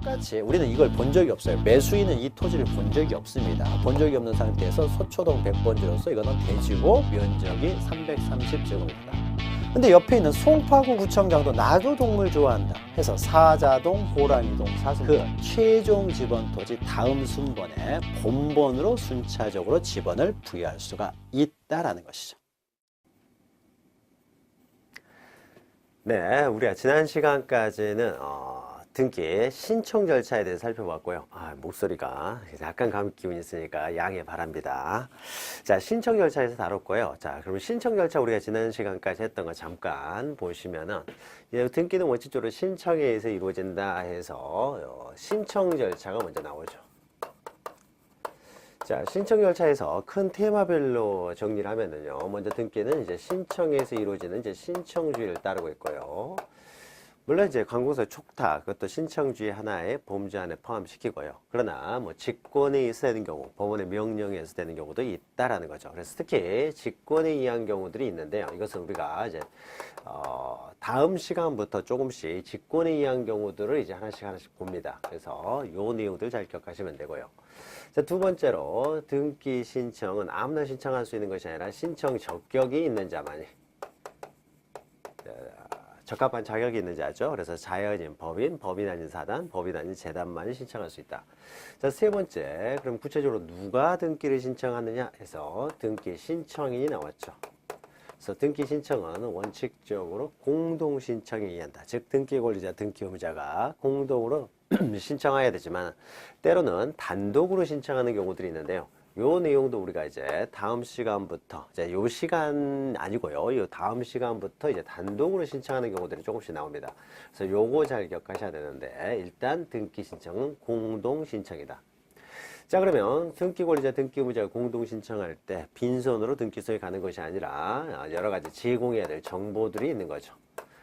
똑같이 우리는 이걸 본 적이 없어요. 매수인은 이 토지를 본 적이 없습니다. 본 적이 없는 상태에서 서초동 100번지로서 이거는 대지고 면적이 330제곱미터. 근데 옆에 있는 송파구 구청장도 나도 동물 좋아한다 해서 사자동, 호랑이동, 사슴 그 최종 지번 토지 다음 순번에 본번으로 순차적으로 지번을 부여할 수가 있다라는 것이죠. 네, 우리가 지난 시간까지는 등기 신청 절차에 대해서 살펴봤고요. 목소리가 약간 감기 기운이 있으니까 양해 바랍니다. 자, 신청 절차에서 다뤘고요. 자, 그럼 신청 절차 우리가 지난 시간까지 했던 거 잠깐 보시면은 등기는 원칙적으로 신청에 의해서 이루어진다 해서 신청 절차가 먼저 나오죠. 자, 신청 절차에서 큰 테마별로 정리를 하면은요. 먼저 등기는 이제 신청에서 이루어지는 이제 신청주의를 따르고 있고요. 물론 이제 관공서 촉탁, 그것도 신청주의 하나의 범주 안에 포함시키고요. 그러나 뭐 직권에 의해서 되는 경우, 법원의 명령에 의해서 되는 경우도 있다라는 거죠. 그래서 특히 직권에 의한 경우들이 있는데요. 이것은 우리가 이제 다음 시간부터 조금씩 직권에 의한 경우들을 이제 하나씩 봅니다. 그래서 요 내용들 잘 기억하시면 되고요. 자, 두 번째로 등기 신청은 아무나 신청할 수 있는 것이 아니라 신청 적격이 있는 자만이 적합한 자격이 있는 자죠. 그래서 자연인, 법인 아닌 사단, 법인 아닌 재단만이 신청할 수 있다. 자, 세 번째, 그럼 구체적으로 누가 등기를 신청하느냐 해서 등기 신청인이 나왔죠. 그래서 등기 신청은 원칙적으로 공동 신청에 의한다. 즉 등기 권리자, 등기 의무자가 공동으로 신청해야 되지만 때로는 단독으로 신청하는 경우들이 있는데요. 요 내용도 우리가 이제 다음 시간부터, 이제 요 시간 아니고요. 요 다음 시간부터 이제 단독으로 신청하는 경우들이 조금씩 나옵니다. 그래서 요거 잘 기억하셔야 되는데, 일단 등기 신청은 공동 신청이다. 자, 그러면 등기 권리자, 등기 의무자가 공동 신청할 때 빈손으로 등기소에 가는 것이 아니라 여러 가지 제공해야 될 정보들이 있는 거죠.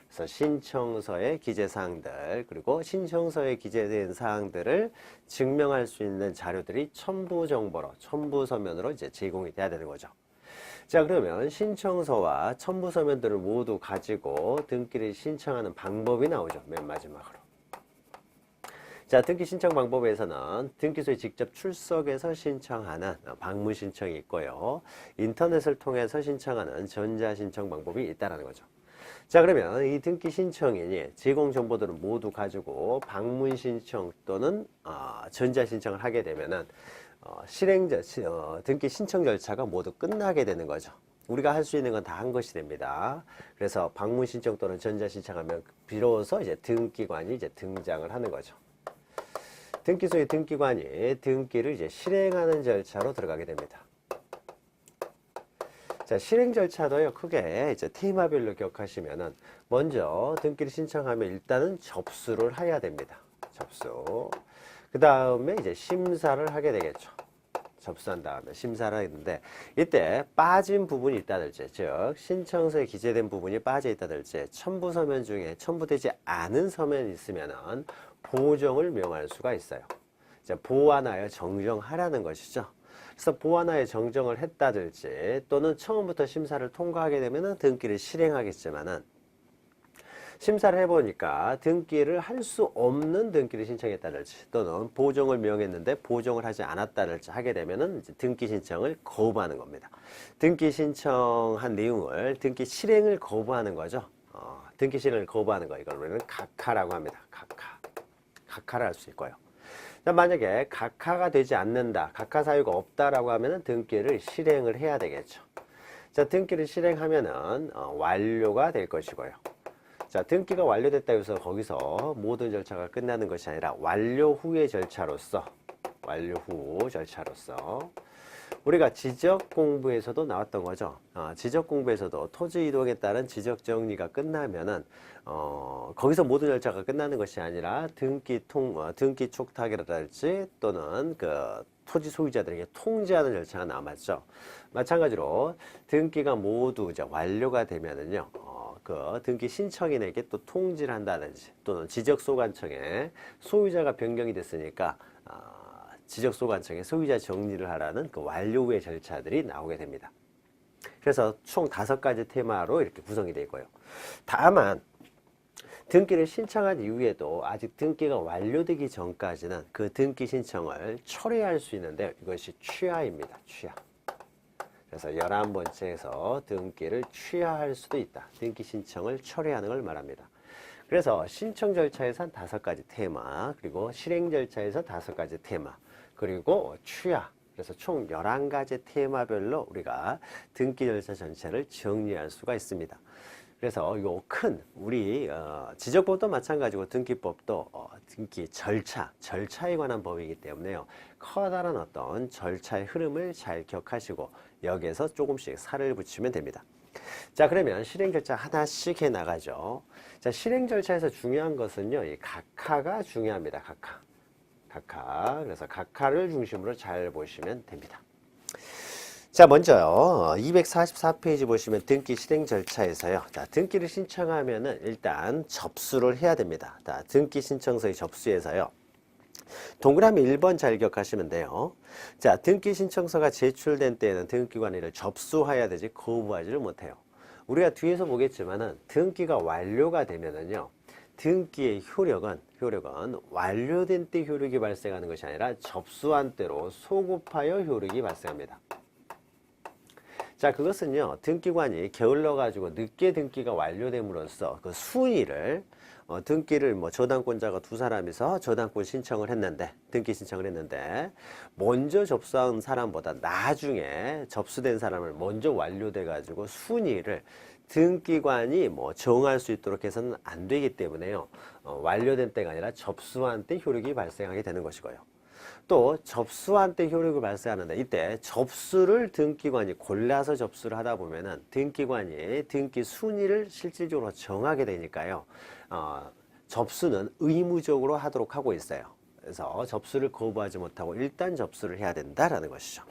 그래서 신청서의 기재사항들, 그리고 신청서에 기재된 사항들을 증명할 수 있는 자료들이 첨부정보로, 첨부서면으로 이제 제공이 돼야 되는 거죠. 자, 그러면 신청서와 첨부서면들을 모두 가지고 등기를 신청하는 방법이 나오죠. 맨 마지막으로. 자, 등기 신청 방법에서는 등기소에 직접 출석해서 신청하는 방문 신청이 있고요. 인터넷을 통해서 신청하는 전자신청 방법이 있다는 거죠. 자, 그러면 이 등기 신청인이 제공 정보들을 모두 가지고 방문 신청 또는 전자 신청을 하게 되면은 등기 신청 절차가 모두 끝나게 되는 거죠. 우리가 할 수 있는 건 다 한 것이 됩니다. 그래서 방문 신청 또는 전자 신청하면 비로소 이제 등기관이 이제 등장을 하는 거죠. 등기소의 등기관이 등기를 이제 실행하는 절차로 들어가게 됩니다. 자, 실행 절차도요, 크게 이제 테마별로 기억하시면은, 먼저 등기를 신청하면 일단은 접수를 해야 됩니다. 접수. 그 다음에 이제 심사를 하게 되겠죠. 접수한 다음에 심사를 하는데, 이때 빠진 부분이 있다든지, 즉, 신청서에 기재된 부분이 빠져 있다든지, 첨부서면 중에 첨부되지 않은 서면이 있으면은, 보정을 명할 수가 있어요. 이제 보완하여 정정하라는 것이죠. 그래서 보완하여 정정을 했다든지 또는 처음부터 심사를 통과하게 되면 등기를 실행하겠지만은 심사를 해보니까 등기를 할 수 없는 등기를 신청했다든지 또는 보정을 명했는데 보정을 하지 않았다든지 하게 되면은 이제 등기 신청을 거부하는 겁니다. 등기 신청한 내용을 등기 실행을 거부하는 거죠. 등기 실행을 거부하는 거 이걸 우리는 각하라고 합니다. 각하를 할 수 있고요. 만약에 각하가 되지 않는다, 각하 사유가 없다라고 하면은 등기를 실행을 해야 되겠죠. 자, 등기를 실행하면은 완료가 될 것이고요. 자, 등기가 완료됐다 해서 거기서 모든 절차가 끝나는 것이 아니라 완료 후의 절차로서 우리가 지적 공부에서도 나왔던 거죠. 지적 공부에서도 토지 이동에 따른 지적 정리가 끝나면은 거기서 모든 절차가 끝나는 것이 아니라 등기 촉탁이라든지 또는 그 토지 소유자들에게 통지하는 절차가 남았죠. 마찬가지로 등기가 모두 이제 완료가 되면은요. 그 등기 신청인에게 또 통지를 한다든지 또는 지적소관청에 소유자가 변경이 됐으니까 지적소관청에 소유자 정리를 하라는 그 완료 후의 절차들이 나오게 됩니다. 그래서 총 5가지 테마로 이렇게 구성이 되어 있고요. 다만 등기를 신청한 이후에도 아직 등기가 완료되기 전까지는 그 등기 신청을 철회할 수 있는데 이것이 취하입니다. 취하. 그래서 11번째에서 등기를 취하할 수도 있다. 등기 신청을 철회하는 걸 말합니다. 그래서 신청 절차에서 한 5가지 테마, 그리고 실행 절차에서 5가지 테마, 그리고 취하. 그래서 총 11가지 테마별로 우리가 등기 절차 전체를 정리할 수가 있습니다. 그래서 요 큰 우리 지적법도 마찬가지고 등기법도 등기 절차에 관한 법이기 때문에요. 커다란 어떤 절차의 흐름을 잘 기억하시고 여기에서 조금씩 살을 붙이면 됩니다. 자, 그러면 실행 절차 하나씩 해 나가죠. 자, 실행 절차에서 중요한 것은요, 이 각하가 중요합니다. 각하. 그래서 각하를 중심으로 잘 보시면 됩니다. 자, 먼저요, 244페이지 보시면 등기 실행 절차에서요. 자, 등기를 신청하면은 일단 접수를 해야 됩니다. 자, 등기 신청서의 접수에서요. 동그라미 1번 잘 기억하시면 돼요. 자, 등기 신청서가 제출된 때에는 등기관리를 접수해야 되지 거부하지를 못해요. 우리가 뒤에서 보겠지만은 등기가 완료가 되면은요. 등기의 효력은 완료된 때 효력이 발생하는 것이 아니라 접수한 때로 소급하여 효력이 발생합니다. 자, 그것은요, 등기관이 게을러 가지고 늦게 등기가 완료됨으로써 그 순위를 등기를 저당권자가 2사람이서 저당권 신청을 했는데, 등기 신청을 했는데, 먼저 접수한 사람보다 나중에 접수된 사람을 먼저 완료돼 가지고 순위를 등기관이 정할 수 있도록 해서는 안 되기 때문에요. 완료된 때가 아니라 접수한 때 효력이 발생하게 되는 것이고요. 또 접수한 때 효력이 발생하는데 이때 접수를 등기관이 골라서 접수를 하다 보면은 등기관이 등기 순위를 실질적으로 정하게 되니까요. 접수는 의무적으로 하도록 하고 있어요. 그래서 접수를 거부하지 못하고 일단 접수를 해야 된다라는 것이죠.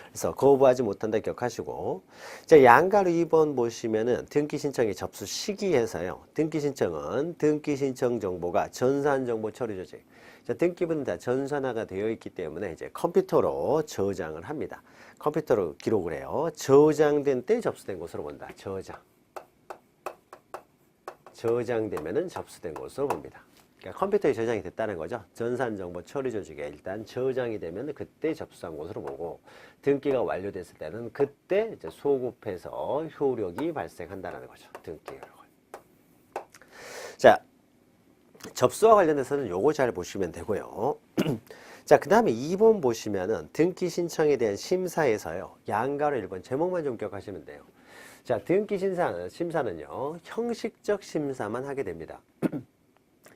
그래서 거부하지 못한다 기억하시고, 자, 양가로 2번 보시면은 등기 신청의 접수 시기에서요. 등기 신청은 등기 신청 정보가 전산 정보 처리 조직. 자, 등기부는 다 전산화가 되어 있기 때문에 이제 컴퓨터로 저장을 합니다. 컴퓨터로 기록을 해요. 저장된 때 접수된 것으로 본다. 저장되면은 접수된 것으로 봅니다. 그러니까 컴퓨터에 저장이 됐다는 거죠. 전산정보 처리 조직에 일단 저장이 되면 그때 접수한 것으로 보고, 등기가 완료됐을 때는 그때 이제 소급해서 효력이 발생한다는 거죠. 등기 효력을. 자, 접수와 관련해서는 요거 잘 보시면 되고요. 자, 그 다음에 2번 보시면은 등기 신청에 대한 심사에서요. 양가로 1번 제목만 좀 기억하시면 돼요. 자, 등기 심사는요. 형식적 심사만 하게 됩니다.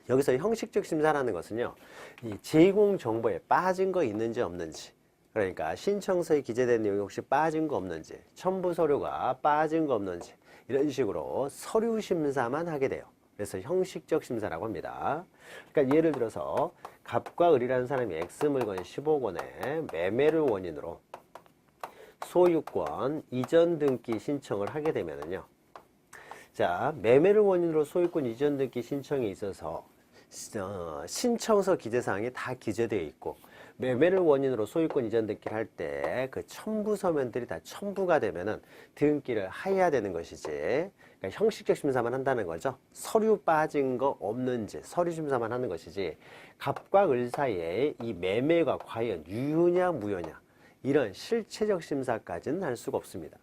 여기서 형식적 심사라는 것은요. 이 제공 정보에 빠진 거 있는지 없는지, 그러니까 신청서에 기재된 내용이 혹시 빠진 거 없는지, 첨부 서류가 빠진 거 없는지, 이런 식으로 서류 심사만 하게 돼요. 그래서 형식적 심사라고 합니다. 그러니까 예를 들어서 갑과 을이라는 사람이 X물건 15권에 매매를 원인으로 소유권 이전 등기 신청을 하게 되면은요. 자, 매매를 원인으로 소유권 이전 등기 신청에 있어서 신청서 기재사항이 다 기재되어 있고, 매매를 원인으로 소유권 이전 등기를 할 때 그 첨부 서면들이 다 첨부가 되면은 등기를 해야 되는 것이지, 그러니까 형식적 심사만 한다는 거죠. 서류 빠진 거 없는지 서류 심사만 하는 것이지, 갑과 을 사이에 이 매매가 과연 유효냐 무효냐 이런 실체적 심사까지는 할 수가 없습니다.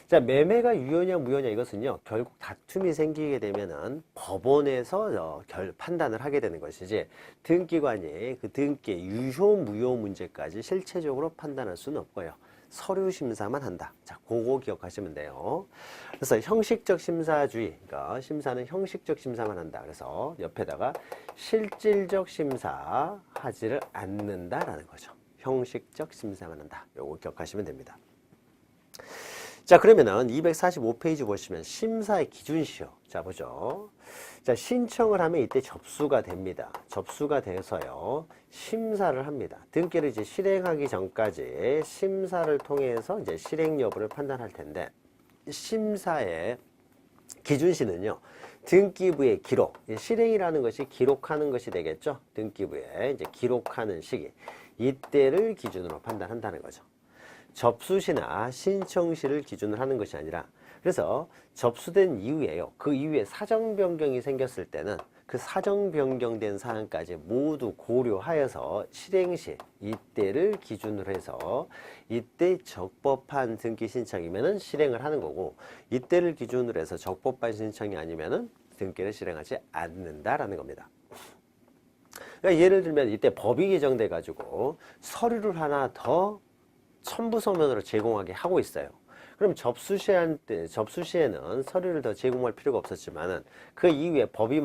자, 매매가 유효냐 무효냐 이것은요, 결국 다툼이 생기게 되면은 법원에서 판단을 하게 되는 것이지, 등기관이 그 등기의 유효 무효 문제까지 실체적으로 판단할 수는 없고요. 서류 심사만 한다. 자, 그거 기억하시면 돼요. 그래서 형식적 심사주의, 그러니까 심사는 형식적 심사만 한다. 그래서 옆에다가 실질적 심사 하지를 않는다라는 거죠. 형식적 심사만 한다. 요거 기억하시면 됩니다. 자, 그러면은 245페이지 보시면 심사의 기준시효. 자, 보죠. 자, 신청을 하면 이때 접수가 됩니다. 접수가 돼서요, 심사를 합니다. 등기를 이제 실행하기 전까지 심사를 통해서 이제 실행 여부를 판단할 텐데, 심사의 기준시는요, 등기부의 기록, 실행이라는 것이 기록하는 것이 되겠죠. 등기부에 이제 기록하는 시기, 이때를 기준으로 판단한다는 거죠. 접수시나 신청시를 기준으로 하는 것이 아니라 그래서 접수된 이후에요. 그 이후에 사정 변경이 생겼을 때는 그 사정 변경된 사항까지 모두 고려하여서 실행 시 이때를 기준으로 해서 이때 적법한 등기 신청이면은 실행을 하는 거고, 이때를 기준으로 해서 적법한 신청이 아니면은 등기를 실행하지 않는다라는 겁니다. 그러니까 예를 들면 이때 법이 개정돼 가지고 서류를 하나 더 첨부 서면으로 제공하게 하고 있어요. 그럼 접수시에는 서류를 더 제공할 필요가 없었지만은 그 이후에 법이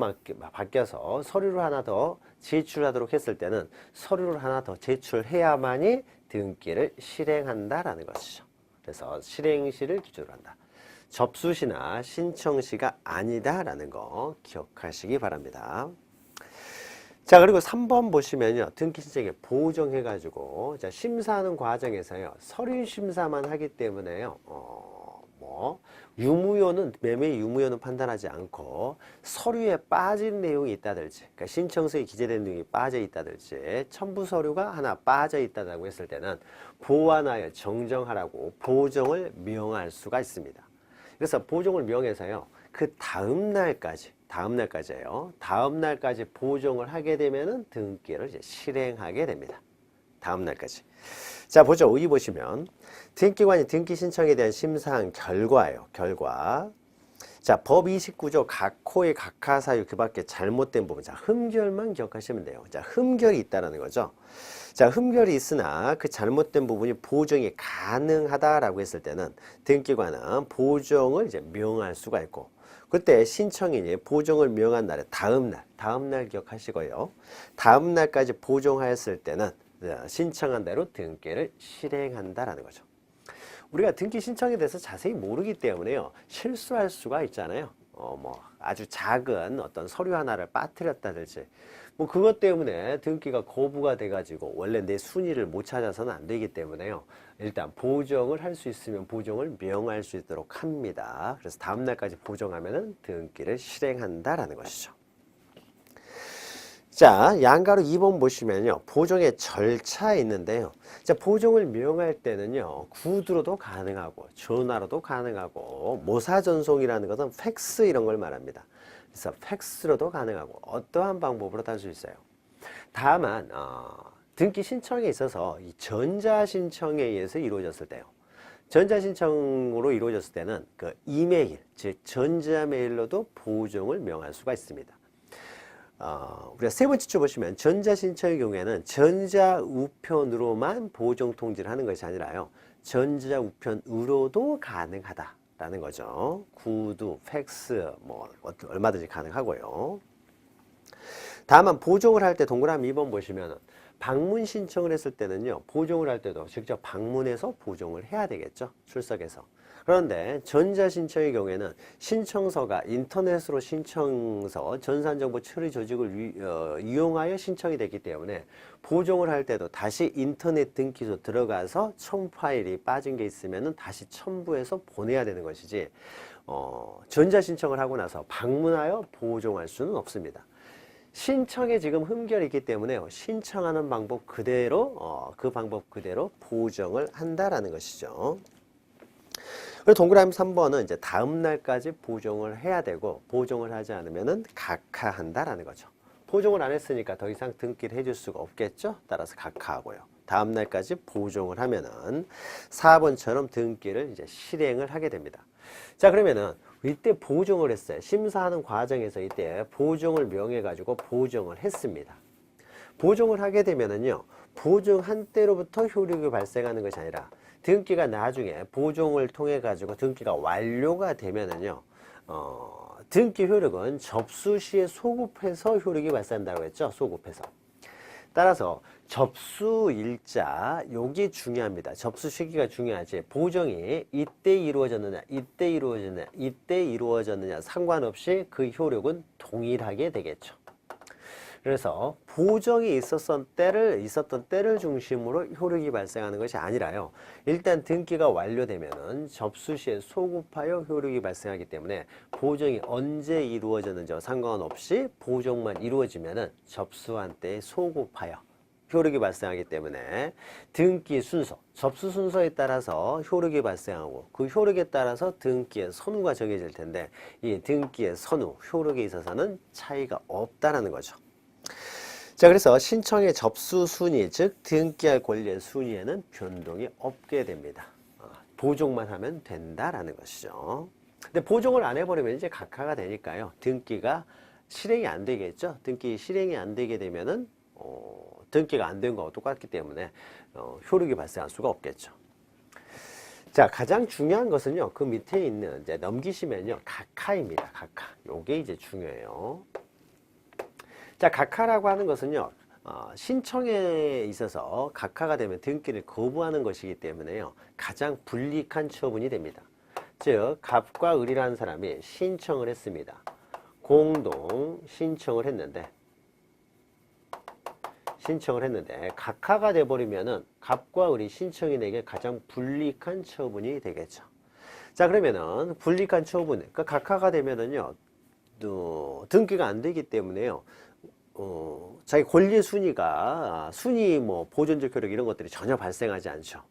바뀌어서 서류를 하나 더 제출하도록 했을 때는 서류를 하나 더 제출해야만이 등기를 실행한다라는 것이죠. 그래서 실행시를 기준으로 한다. 접수시나 신청시가 아니다라는 거 기억하시기 바랍니다. 자, 그리고 3번 보시면요. 등기 신청에 보정해가지고, 자, 심사하는 과정에서요. 서류 심사만 하기 때문에요. 매매 유무효는 판단하지 않고, 서류에 빠진 내용이 있다든지, 그러니까 신청서에 기재된 내용이 빠져 있다든지, 첨부 서류가 하나 빠져 있다고 했을 때는 보완하여 정정하라고 보정을 명할 수가 있습니다. 그래서 보정을 명해서요. 그 다음날까지예요. 다음날까지 보정을 하게 되면은 등기를 이제 실행하게 됩니다. 다음날까지. 자, 보죠. 2 보시면 등기관이 등기 신청에 대한 심사한 결과예요. 결과. 자, 법 29조 각 호의 각하 사유 그 밖에 잘못된 부분. 자, 흠결만 기억하시면 돼요. 자, 흠결이 있다라는 거죠. 자, 흠결이 있으나 그 잘못된 부분이 보정이 가능하다라고 했을 때는 등기관은 보정을 이제 명할 수가 있고, 그때 신청인이 보정을 명한 날에 다음날 기억하시고요. 다음날까지 보정하였을 때는 신청한 대로 등기를 실행한다라는 거죠. 우리가 등기 신청에 대해서 자세히 모르기 때문에요. 실수할 수가 있잖아요. 아주 작은 어떤 서류 하나를 빠뜨렸다든지, 그것 때문에 등기가 거부가 돼가지고 원래 내 순위를 못 찾아서는 안 되기 때문에요. 일단 보정을 할 수 있으면 보정을 명할 수 있도록 합니다. 그래서 다음날까지 보정하면은 등기를 실행한다라는 것이죠. 자, 양가로 2번 보시면요. 보정의 절차에 있는데요. 자, 보정을 명할 때는요. 구두로도 가능하고 전화로도 가능하고 모사전송이라는 것은 팩스 이런 걸 말합니다. 그래서 팩스로도 가능하고 어떠한 방법으로도 할 수 있어요. 다만 등기 신청에 있어서 이 전자신청에 의해서 이루어졌을 때요. 전자신청으로 이루어졌을 때는 그 이메일, 즉 전자메일로도 보정을 명할 수가 있습니다. 우리가 세 번째 줄 보시면 전자신청의 경우에는 전자우편으로만 보정 통지를 하는 것이 아니라요. 전자우편으로도 가능하다라는 거죠. 구두, 팩스 얼마든지 가능하고요. 다만 보정을 할 때 동그라미 2번 보시면 방문 신청을 했을 때는요. 보정을 할 때도 직접 방문해서 보정을 해야 되겠죠. 출석해서. 그런데 전자신청의 경우에는 신청서가 인터넷으로 신청서 전산정보 처리 조직을 이용하여 신청이 됐기 때문에 보정을 할 때도 다시 인터넷 등기소 들어가서 첨부 파일이 빠진 게 있으면 다시 첨부해서 보내야 되는 것이지 전자신청을 하고 나서 방문하여 보정할 수는 없습니다. 신청에 지금 흠결이 있기 때문에 신청하는 방법 그대로 그 방법 그대로 보정을 한다라는 것이죠. 그리고 동그라미 3번은 이제 다음 날까지 보정을 해야 되고 보정을 하지 않으면은 각하한다라는 거죠. 보정을 안 했으니까 더 이상 등기를 해줄 수가 없겠죠. 따라서 각하하고요. 다음 날까지 보정을 하면은 4번처럼 등기를 이제 실행을 하게 됩니다. 자, 그러면은 이때 보정을 했어요. 심사하는 과정에서 이때 보정을 명해가지고 보정을 했습니다. 보정을 하게 되면은요, 보정한 때로부터 효력이 발생하는 것이 아니라 등기가 나중에 보정을 통해 가지고 등기가 완료가 되면은요, 등기 효력은 접수 시에 소급해서 효력이 발생한다고 했죠. 소급해서. 따라서 접수일자, 요게 중요합니다. 접수 시기가 중요하지. 보정이 이때 이루어졌느냐, 이때 이루어졌느냐, 이때 이루어졌느냐 상관없이 그 효력은 동일하게 되겠죠. 그래서 보정이 있었던 때를 중심으로 효력이 발생하는 것이 아니라요. 일단 등기가 완료되면은 접수 시에 소급하여 효력이 발생하기 때문에 보정이 언제 이루어졌는지와 상관없이 보정만 이루어지면은 접수한 때에 소급하여 효력이 발생하기 때문에 등기 순서, 접수 순서에 따라서 효력이 발생하고 그 효력에 따라서 등기의 선후가 정해질 텐데 이 등기의 선후, 효력에 있어서는 차이가 없다라는 거죠. 자, 그래서 신청의 접수 순위, 즉 등기할 권리의 순위에는 변동이 없게 됩니다. 보종만 하면 된다라는 것이죠. 근데 보종을 안 해버리면 이제 각하가 되니까요. 등기가 실행이 안 되겠죠. 등기 실행이 안 되게 되면은 등기가 안 된 거와 똑같기 때문에 효력이 발생할 수가 없겠죠. 자, 가장 중요한 것은요. 그 밑에 있는 이제 넘기시면요. 각하입니다. 각하. 요게 이제 중요해요. 자, 각하라고 하는 것은요. 신청에 있어서 각하가 되면 등기를 거부하는 것이기 때문에요. 가장 불이익한 처분이 됩니다. 즉, 갑과 을이라는 사람이 신청을 했습니다. 공동 신청을 했는데 각하가 돼버리면은 갑과 을이 신청인에게 가장 불이익한 처분이 되겠죠. 자, 그러면은 불이익한 처분, 그러니까 각하가 되면은요, 등기가 안 되기 때문에요. 자기 권리 순위가 순위 뭐 보존적 효력 이런 것들이 전혀 발생하지 않죠.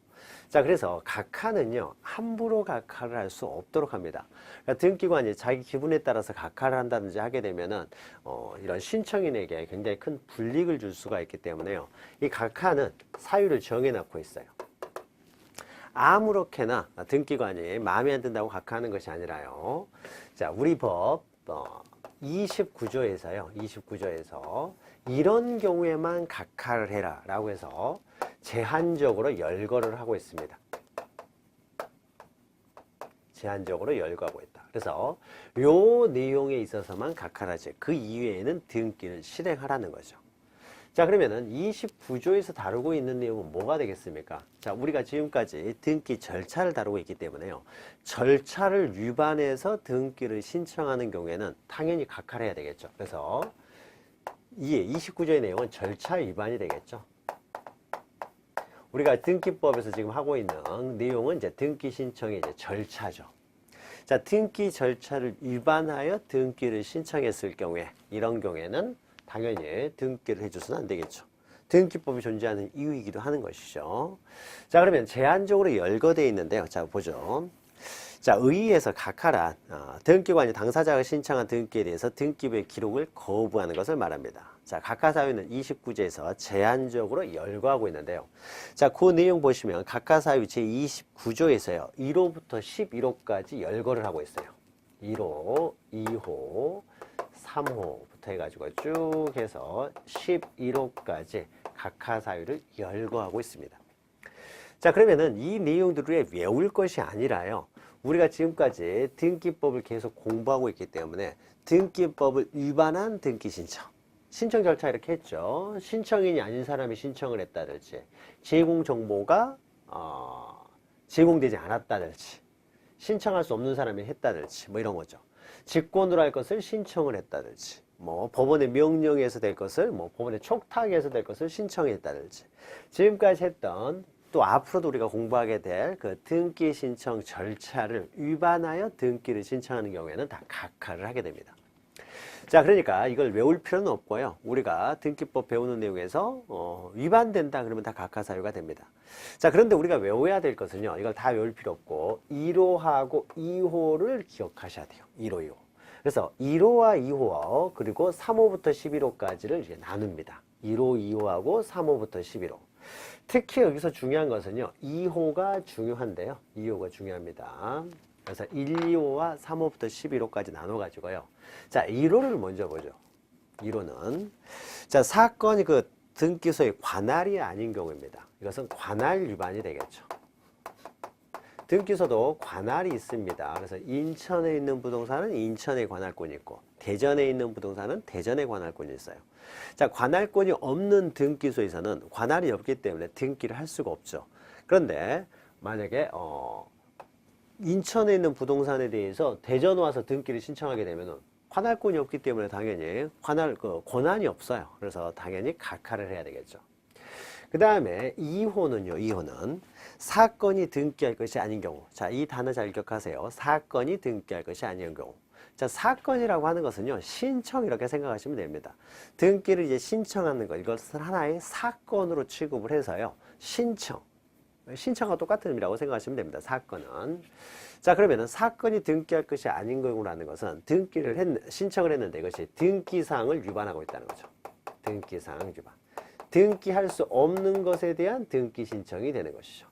자, 그래서 각하는요 함부로 각하를 할 수 없도록 합니다. 그러니까 등기관이 자기 기분에 따라서 각하를 한다든지 하게 되면은 이런 신청인에게 굉장히 큰 불이익을 줄 수가 있기 때문에요. 이 각하는 사유를 정해놓고 있어요. 아무렇게나 등기관이 마음에 안 든다고 각하하는 것이 아니라요. 자, 우리 법 29조에서 이런 경우에만 각하를 해라 라고 해서 제한적으로 열거를 하고 있습니다. 제한적으로 열거하고 있다. 그래서 요 내용에 있어서만 각하를 하지 그 이외에는 등기를 실행하라는 거죠. 자, 그러면은 29조에서 다루고 있는 내용은 뭐가 되겠습니까? 자, 우리가 지금까지 등기 절차를 다루고 있기 때문에요. 절차를 위반해서 등기를 신청하는 경우에는 당연히 각하를 해야 되겠죠. 그래서 이에 29조의 내용은 절차 위반이 되겠죠. 우리가 등기법에서 지금 하고 있는 내용은 이제 등기 신청의 이제 절차죠. 자, 등기 절차를 위반하여 등기를 신청했을 경우에 이런 경우에는 당연히 등기를 해줘서는 안 되겠죠. 등기법이 존재하는 이유이기도 하는 것이죠. 자, 그러면 제한적으로 열거되어 있는데요. 자, 보죠. 자, 의의에서 각하란 등기관이 당사자가 신청한 등기에 대해서 등기부의 기록을 거부하는 것을 말합니다. 자, 각하 사유는 29조에서 제한적으로 열거하고 있는데요. 자, 그 내용 보시면 각하 사유 제29조에서요. 1호부터 11호까지 열거를 하고 있어요. 1호, 2호, 3호부터 해가지고 쭉 해서 11호까지 각하 사유를 열거하고 있습니다. 자, 그러면은 이 내용들을 외울 것이 아니라요. 우리가 지금까지 등기법을 계속 공부하고 있기 때문에 등기법을 위반한 등기 신청 절차 이렇게 했죠. 신청인이 아닌 사람이 신청을 했다든지 제공 정보가 제공되지 않았다든지 신청할 수 없는 사람이 했다든지 뭐 이런 거죠. 직권으로 할 것을 신청을 했다든지 뭐 법원의 명령에서 될 것을 뭐 법원의 촉탁에서 될 것을 신청했다든지 지금까지 했던 또 앞으로도 우리가 공부하게 될 그 등기 신청 절차를 위반하여 등기를 신청하는 경우에는 다 각하를 하게 됩니다. 자, 그러니까 이걸 외울 필요는 없고요. 우리가 등기법 배우는 내용에서 위반된다 그러면 다 각하 사유가 됩니다. 자, 그런데 우리가 외워야 될 것은요. 이걸 다 외울 필요 없고 1호하고 2호를 기억하셔야 돼요. 1호, 2호. 그래서 1호와 2호 그리고 3호부터 11호까지를 이제 나눕니다. 1호, 2호하고 3호부터 11호. 특히 여기서 중요한 것은요. 2호가 중요한데요. 2호가 중요합니다. 그래서 1, 2호와 3호부터 11호까지 나눠가지고요. 자, 1호를 먼저 보죠. 1호는 자, 사건이 그 등기소의 관할이 아닌 경우입니다. 이것은 관할 위반이 되겠죠. 등기소도 관할이 있습니다. 그래서 인천에 있는 부동산은 인천의 관할권이 있고 대전에 있는 부동산은 대전의 관할권이 있어요. 자, 관할권이 없는 등기소에서는 관할이 없기 때문에 등기를 할 수가 없죠. 그런데 만약에 인천에 있는 부동산에 대해서 대전 와서 등기를 신청하게 되면은 관할권이 없기 때문에 당연히 권한이 없어요. 그래서 당연히 각하를 해야 되겠죠. 그 다음에 2호는요. 2호는 사건이 등기할 것이 아닌 경우. 자, 이 단어 잘 기억하세요. 사건이 등기할 것이 아닌 경우. 자, 사건이라고 하는 것은요, 신청 이렇게 생각하시면 됩니다. 등기를 이제 신청하는 것, 이것은 하나의 사건으로 취급을 해서요, 신청과 똑같은 의미라고 생각하시면 됩니다. 사건은. 자, 그러면은 사건이 등기할 것이 아닌 경우라는 것은 신청을 했는데 이것이 등기사항을 위반하고 있다는 거죠. 등기사항 위반. 등기할 수 없는 것에 대한 등기 신청이 되는 것이죠.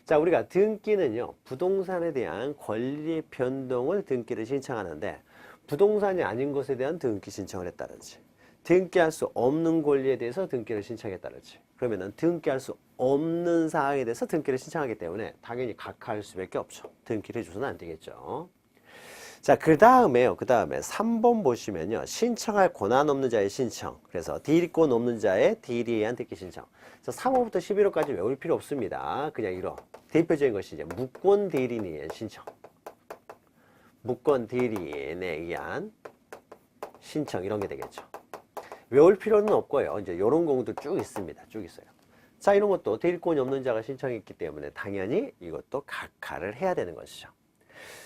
자, 우리가 등기는요, 부동산에 대한 권리 변동을 등기를 신청하는데, 부동산이 아닌 것에 대한 등기 신청을 했다든지, 등기할 수 없는 권리에 대해서 등기를 신청했다든지, 그러면은 등기할 수 없는 사항에 대해서 등기를 신청하기 때문에 당연히 각하할 수밖에 없죠. 등기를 해줘서는 안 되겠죠. 자, 그 다음에 3번 보시면요, 신청할 권한 없는 자의 신청. 그래서 대리권 없는 자의 대리에 의한 등기 신청. 그래서 3호부터 11호까지 외울 필요 없습니다. 그냥 이런 대표적인 것이 이제 무권 대리인에 의한 신청. 무권 대리인에 의한 신청, 이런 게 되겠죠. 외울 필요는 없고요. 이제 이런 경우도 쭉 있습니다. 쭉 있어요. 자, 이런 것도 대리권이 없는 자가 신청했기 때문에 당연히 이것도 각하를 해야 되는 것이죠.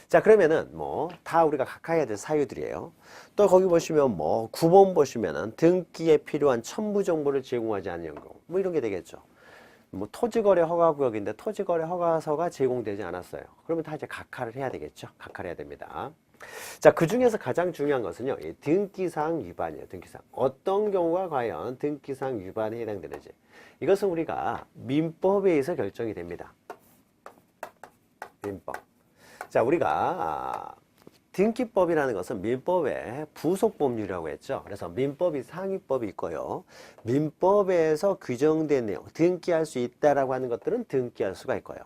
자, 그러면은 다 우리가 각하해야 될 사유들이에요. 또 거기 보시면 9번 보시면은 등기에 필요한 첨부 정보를 제공하지 않는 경우, 이런 게 되겠죠. 토지거래 허가구역인데 토지거래 허가서가 제공되지 않았어요. 그러면 다 이제 각하를 해야 되겠죠. 각하를 해야 됩니다. 자, 그 중에서 가장 중요한 것은요, 이 등기사항 위반이에요. 등기사항. 어떤 경우가 과연 등기사항 위반에 해당되는지. 이것은 우리가 민법에 의해서 결정이 됩니다. 민법. 자, 우리가 등기법이라는 것은 민법의 부속 법률이라고 했죠. 그래서 민법이 상위법이 있고요. 민법에서 규정된 내용, 등기할 수 있다라고 하는 것들은 등기할 수가 있고요.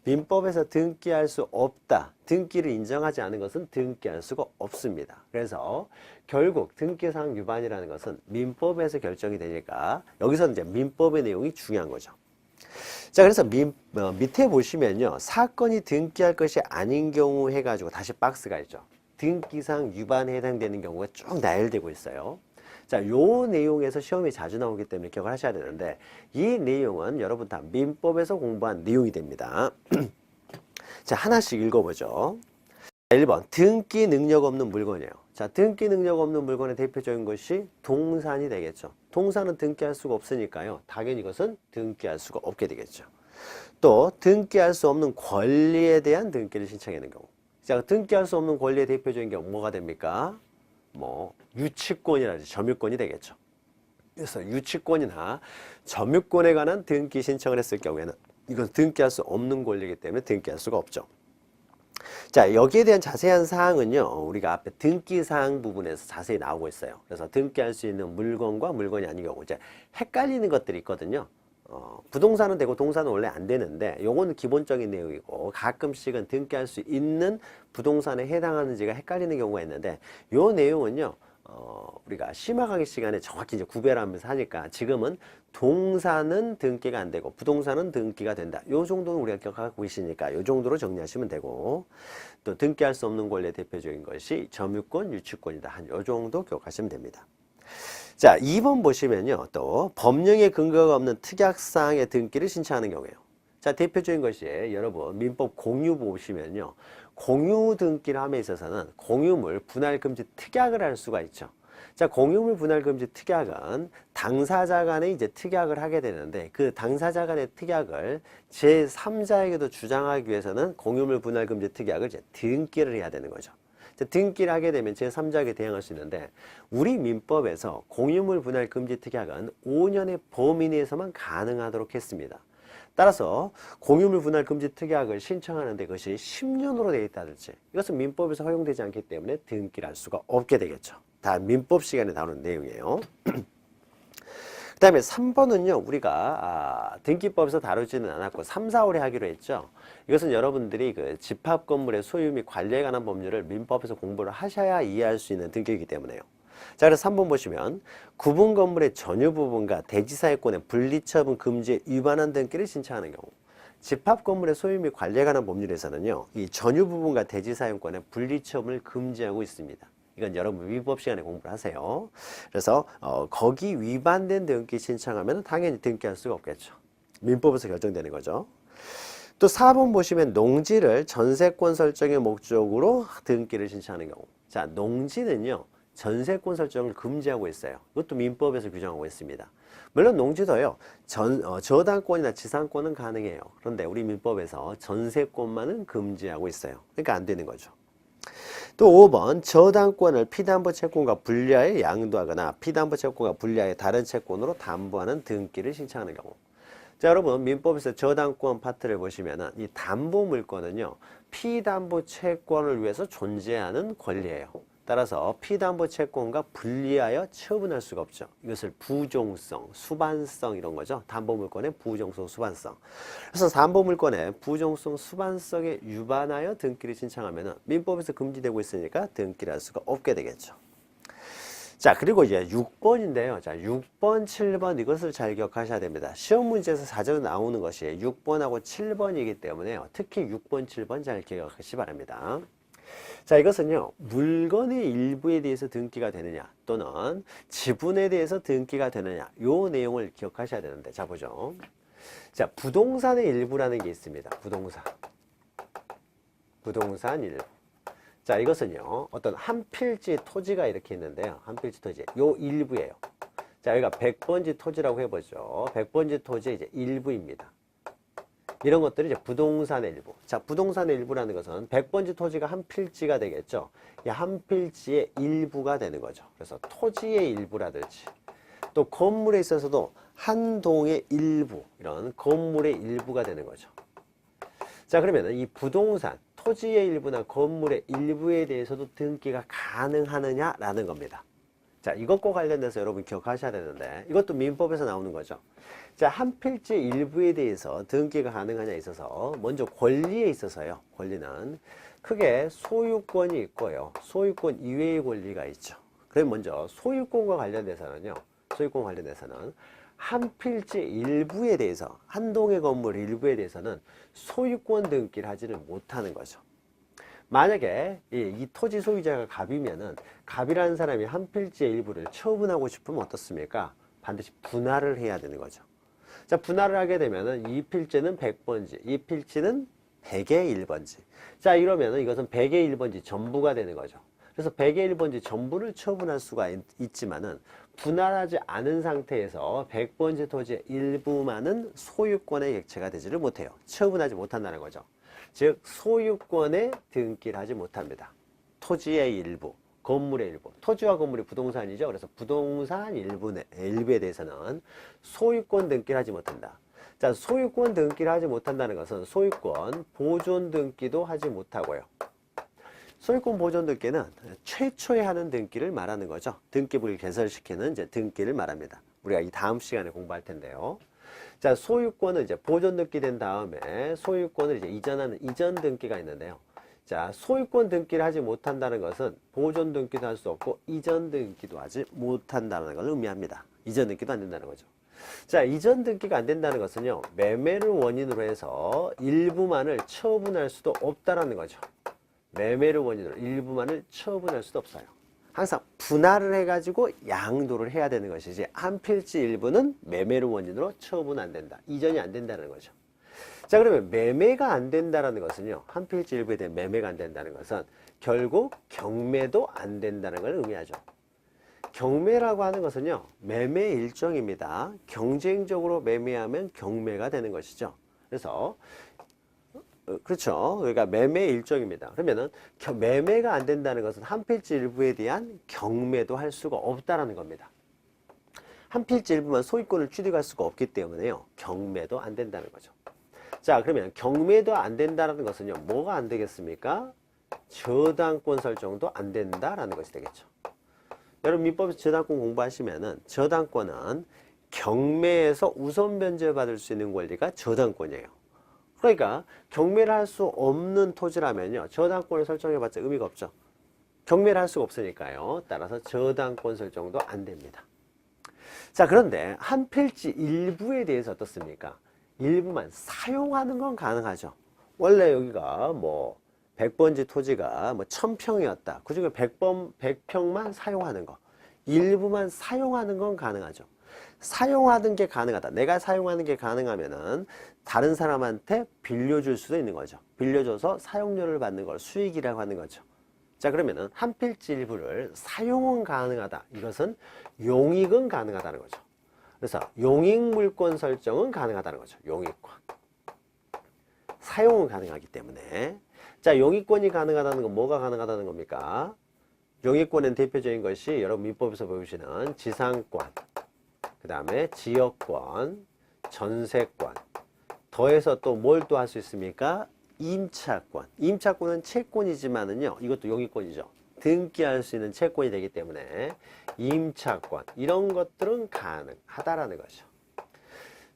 민법에서 등기할 수 없다, 등기를 인정하지 않은 것은 등기할 수가 없습니다. 그래서 결국 등기사항 위반이라는 것은 민법에서 결정이 되니까 여기서 이제 민법의 내용이 중요한 거죠. 자, 그래서 밑에 보시면요, 사건이 등기할 것이 아닌 경우 해가지고 다시 박스가 있죠. 등기사항 위반에 해당되는 경우가 쭉 나열되고 있어요. 자, 요 내용에서 시험이 자주 나오기 때문에 기억을 하셔야 되는데, 이 내용은 여러분 다 민법에서 공부한 내용이 됩니다. 자, 하나씩 읽어보죠. 1번, 등기 능력 없는 물건이에요. 자, 등기 능력 없는 물건의 대표적인 것이 동산이 되겠죠. 동산은 등기할 수가 없으니까요, 당연히 이것은 등기할 수가 없게 되겠죠. 또 등기할 수 없는 권리에 대한 등기를 신청하는 경우. 자, 등기할 수 없는 권리의 대표적인 경우 뭐가 됩니까? 유치권이라든지 점유권이 되겠죠. 그래서 유치권이나 점유권에 관한 등기 신청을 했을 경우에는 이건 등기할 수 없는 권리이기 때문에 등기할 수가 없죠. 자, 여기에 대한 자세한 사항은요, 우리가 앞에 등기사항 부분에서 자세히 나오고 있어요. 그래서 등기할 수 있는 물건과 물건이 아닌 경우, 이제 헷갈리는 것들이 있거든요. 부동산은 되고 동산은 원래 안 되는데, 요거는 기본적인 내용이고, 가끔씩은 등기할 수 있는 부동산에 해당하는지가 헷갈리는 경우가 있는데, 요 내용은요, 우리가 심화 강의 시간에 정확히 이제 구별하면서 하니까 지금은 동산은 등기가 안 되고 부동산은 등기가 된다. 요 정도는 우리가 기억하고 있으니까 요 정도로 정리하시면 되고, 또 등기할 수 없는 권리의 대표적인 것이 점유권, 유치권이다. 한 요 정도 기억하시면 됩니다. 자, 2번 보시면요, 또 법령의 근거가 없는 특약사항의 등기를 신청하는 경우에요. 자, 대표적인 것이 여러분 민법 공유 보시면요, 공유 등기를 함에 있어서는 공유물 분할금지 특약을 할 수가 있죠. 자, 공유물 분할금지 특약은 당사자 간에 이제 특약을 하게 되는데, 그 당사자 간의 특약을 제3자에게도 주장하기 위해서는 공유물 분할금지 특약을 이제 등기를 해야 되는 거죠. 등기를 하게 되면 제3자에게 대항할 수 있는데, 우리 민법에서 공유물 분할금지 특약은 5년의 범위 내에서만 가능하도록 했습니다. 따라서 공유물 분할 금지 특약을 신청하는데 그것이 10년으로 되어 있다든지, 이것은 민법에서 허용되지 않기 때문에 등기를 할 수가 없게 되겠죠. 다 민법 시간에 다루는 내용이에요. 그 다음에 3번은요, 우리가 등기법에서 다루지는 않았고 3, 4월에 하기로 했죠. 이것은 여러분들이 그 집합 건물의 소유 및 관리에 관한 법률을 민법에서 공부를 하셔야 이해할 수 있는 등기이기 때문에요. 자, 그래서 3번 보시면 구분 건물의 전유 부분과 대지사유권의 분리처분 금지에 위반한 등기를 신청하는 경우, 집합 건물의 소유 및 관리에 관한 법률에서는요, 이 전유 부분과 대지사유권의 분리처분을 금지하고 있습니다. 이건 여러분 민법 시간에 공부를 하세요. 그래서 거기 위반된 등기 신청하면 당연히 등기할 수가 없겠죠. 민법에서 결정되는 거죠. 또 4번 보시면 농지를 전세권 설정의 목적으로 등기를 신청하는 경우. 자, 농지는요, 전세권 설정을 금지하고 있어요. 이것도 민법에서 규정하고 있습니다. 물론 농지도요, 저당권이나 지상권은 가능해요. 그런데 우리 민법에서 전세권만은 금지하고 있어요. 그러니까 안 되는 거죠. 또 5번, 저당권을 피담보 채권과 분리하여 양도하거나 피담보 채권과 분리하여 다른 채권으로 담보하는 등기를 신청하는 경우. 자, 여러분, 민법에서 저당권 파트를 보시면은 이 담보 물권은요, 피담보 채권을 위해서 존재하는 권리예요. 따라서 피담보 채권과 분리하여 처분할 수가 없죠. 이것을 부종성, 수반성 이런 거죠. 담보 물권의 부종성, 수반성. 그래서 담보 물권의 부종성, 수반성에 위반하여 등기를 신청하면은 민법에서 금지되고 있으니까 등기를 할 수가 없게 되겠죠. 자, 그리고 이제 6번인데요. 자, 6번, 7번 이것을 잘 기억하셔야 됩니다. 시험 문제에서 자주 나오는 것이 6번하고 7번이기 때문에요. 특히 6번, 7번 잘 기억하시기 바랍니다. 자, 이것은요, 물건의 일부에 대해서 등기가 되느냐 또는 지분에 대해서 등기가 되느냐 요 내용을 기억하셔야 되는데, 자, 보죠. 자, 부동산의 일부라는 게 있습니다. 부동산 일부. 자, 이것은요, 어떤 한 필지 토지가 이렇게 있는데요. 한 필지 토지 요 일부예요. 자, 여기가 100번지 토지라고 해보죠. 100번지 토지의 이제 일부입니다. 이런 것들이 이제 부동산의 일부. 자, 부동산의 일부라는 것은 100번지 토지가 한 필지가 되겠죠. 이 한 필지의 일부가 되는 거죠. 그래서 토지의 일부라든지 또 건물에 있어서도 한 동의 일부, 이런 건물의 일부가 되는 거죠. 자, 그러면 이 부동산, 토지의 일부나 건물의 일부에 대해서도 등기가 가능하느냐라는 겁니다. 자, 이것과 관련돼서 여러분 기억하셔야 되는데, 이것도 민법에서 나오는 거죠. 자, 한 필지 일부에 대해서 등기가 가능하냐에 있어서 먼저 권리에 있어서요. 권리는 크게 소유권이 있고요. 소유권 이외의 권리가 있죠. 그럼 먼저 소유권과 관련돼서는요. 소유권 관련돼서는 한 필지 일부에 대해서, 한 동의 건물 일부에 대해서는 소유권 등기를 하지를 못하는 거죠. 만약에 이 토지 소유자가 갑이면은 갑이라는 사람이 한 필지의 일부를 처분하고 싶으면 어떻습니까? 반드시 분할을 해야 되는 거죠. 자, 분할을 하게 되면은 이 필지는 100번지, 이 필지는 100의 1번지. 자, 이러면은 이것은 100의 1번지 전부가 되는 거죠. 그래서 100의 1번지 전부를 처분할 수가 있지만은 분할하지 않은 상태에서 100번지 토지의 일부만은 소유권의 객체가 되지를 못해요. 처분하지 못한다는 거죠. 즉 소유권에 등기를 하지 못합니다. 토지의 일부, 건물의 일부, 토지와 건물이 부동산이죠. 그래서 부동산 일부에 대해서는 소유권 등기를 하지 못한다. 자, 소유권 등기를 하지 못한다는 것은 소유권 보존 등기도 하지 못하고요. 소유권 보존 등기는 최초에 하는 등기를 말하는 거죠. 등기부를 개설시키는 이제 등기를 말합니다. 우리가 이 다음 시간에 공부할 텐데요. 자, 소유권은 이제 보존 등기된 다음에 소유권을 이제 이전하는 이전 등기가 있는데요. 자, 소유권 등기를 하지 못한다는 것은 보존 등기도 할 수 없고 이전 등기도 하지 못한다는 걸 의미합니다. 이전 등기도 안 된다는 거죠. 자, 이전 등기가 안 된다는 것은요, 매매를 원인으로 해서 일부만을 처분할 수도 없다라는 거죠. 매매를 원인으로 일부만을 처분할 수도 없어요. 항상 분할을 해가지고 양도를 해야 되는 것이지 한 필지 일부는 매매를 원인으로 처분 안 된다. 이전이 안 된다는 거죠. 자, 그러면 매매가 안 된다는 것은요, 한 필지 일부에 대한 매매가 안 된다는 것은 결국 경매도 안 된다는 걸 의미하죠. 경매라고 하는 것은요, 매매 일종입니다. 경쟁적으로 매매하면 경매가 되는 것이죠. 그래서 그렇죠. 그러니까 매매 일종입니다. 그러면은 매매가 안 된다는 것은 한 필지 일부에 대한 경매도 할 수가 없다라는 겁니다. 한 필지 일부만 소유권을 취득할 수가 없기 때문에요, 경매도 안 된다는 거죠. 자, 그러면 경매도 안 된다는 것은요, 뭐가 안 되겠습니까? 저당권 설정도 안 된다라는 것이 되겠죠. 여러분 민법에서 저당권 공부하시면은 저당권은 경매에서 우선 변제받을 수 있는 권리가 저당권이에요. 그러니까 경매를 할 수 없는 토지라면요, 저당권을 설정해봤자 의미가 없죠. 경매를 할 수가 없으니까요. 따라서 저당권 설정도 안 됩니다. 자, 그런데 한 필지 일부에 대해서 어떻습니까? 일부만 사용하는 건 가능하죠. 원래 여기가 뭐 100번지 토지가 뭐 1000평이었다. 그 중에 100평만 사용하는 거. 일부만 사용하는 건 가능하죠. 사용하는 게 가능하다. 내가 사용하는 게 가능하면은 다른 사람한테 빌려줄 수도 있는 거죠. 빌려줘서 사용료를 받는 걸 수익이라고 하는 거죠. 자, 그러면은 한 필지 일부를 사용은 가능하다. 이것은 용익은 가능하다는 거죠. 그래서 용익 물권 설정은 가능하다는 거죠. 용익권. 사용은 가능하기 때문에. 자, 용익권이 가능하다는 건 뭐가 가능하다는 겁니까? 용익권은 대표적인 것이 여러분 민법에서 배우시는 지상권, 그 다음에 지역권, 전세권, 더해서 또 뭘 또 할 수 있습니까? 임차권. 임차권은 채권이지만은요, 이것도 용익권이죠. 등기할 수 있는 채권이 되기 때문에 임차권, 이런 것들은 가능하다라는 거죠.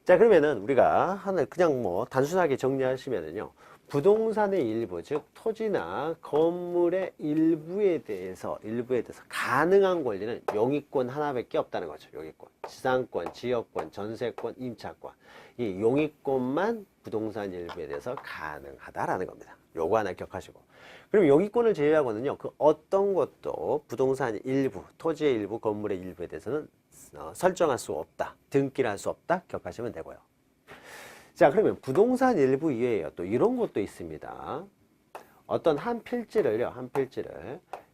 자, 그러면은 우리가 하나 그냥 뭐 단순하게 정리하시면은요, 부동산의 일부, 즉 토지나 건물의 일부에 대해서 가능한 권리는 용익권 하나밖에 없다는 거죠. 용익권, 지상권, 지역권, 전세권, 임차권. 이 용익권만 부동산 일부에 대해서 가능하다라는 겁니다. 요거 하나 기억하시고. 그럼 용익권을 제외하고는요, 그 어떤 것도 부동산 일부, 토지의 일부, 건물의 일부에 대해서는 설정할 수 없다, 등기를 할 수 없다, 기억하시면 되고요. 자, 그러면 부동산 일부 이외에요, 또 이런 것도 있습니다. 어떤 한 필지를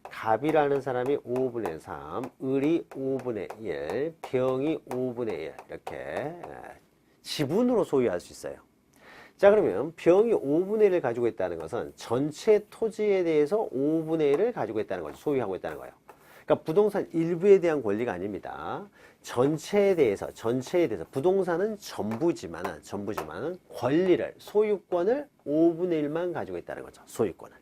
갑이라는 사람이 5분의 3, 을이 5분의 1, 병이 5분의 1 이렇게 지분으로 소유할 수 있어요. 자, 그러면 병이 5분의 1을 가지고 있다는 것은 전체 토지에 대해서 5분의 1을 가지고 있다는 거죠. 소유하고 있다는 거예요. 그러니까 부동산 일부에 대한 권리가 아닙니다. 전체에 대해서 부동산은 전부지만은 권리를, 소유권을 5분의 1만 가지고 있다는 거죠. 소유권을.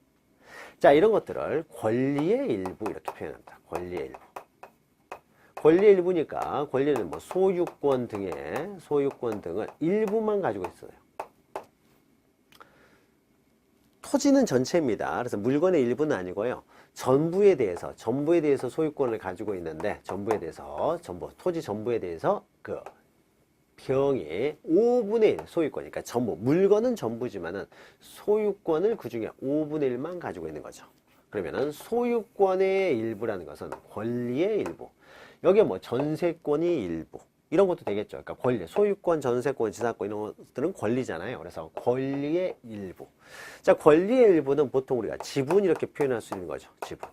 자, 이런 것들을 권리의 일부 이렇게 표현합니다. 권리의 일부. 권리의 일부니까 권리는 뭐 소유권 등을 일부만 가지고 있어요. 토지는 전체입니다. 그래서 물건의 일부는 아니고요. 전부에 대해서 소유권을 가지고 있는데, 토지 전부에 대해서 그 병이 5분의 1 소유권, 그러니까 전부, 물건은 전부지만은 소유권을 그 중에 5분의 1만 가지고 있는 거죠. 그러면은 소유권의 일부라는 것은 권리의 일부. 여기에 뭐 전세권이 일부. 이런 것도 되겠죠. 그러니까 권리, 소유권, 전세권, 지상권 이런 것들은 권리잖아요. 그래서 권리의 일부. 자, 권리의 일부는 보통 우리가 지분 이렇게 표현할 수 있는 거죠. 지분.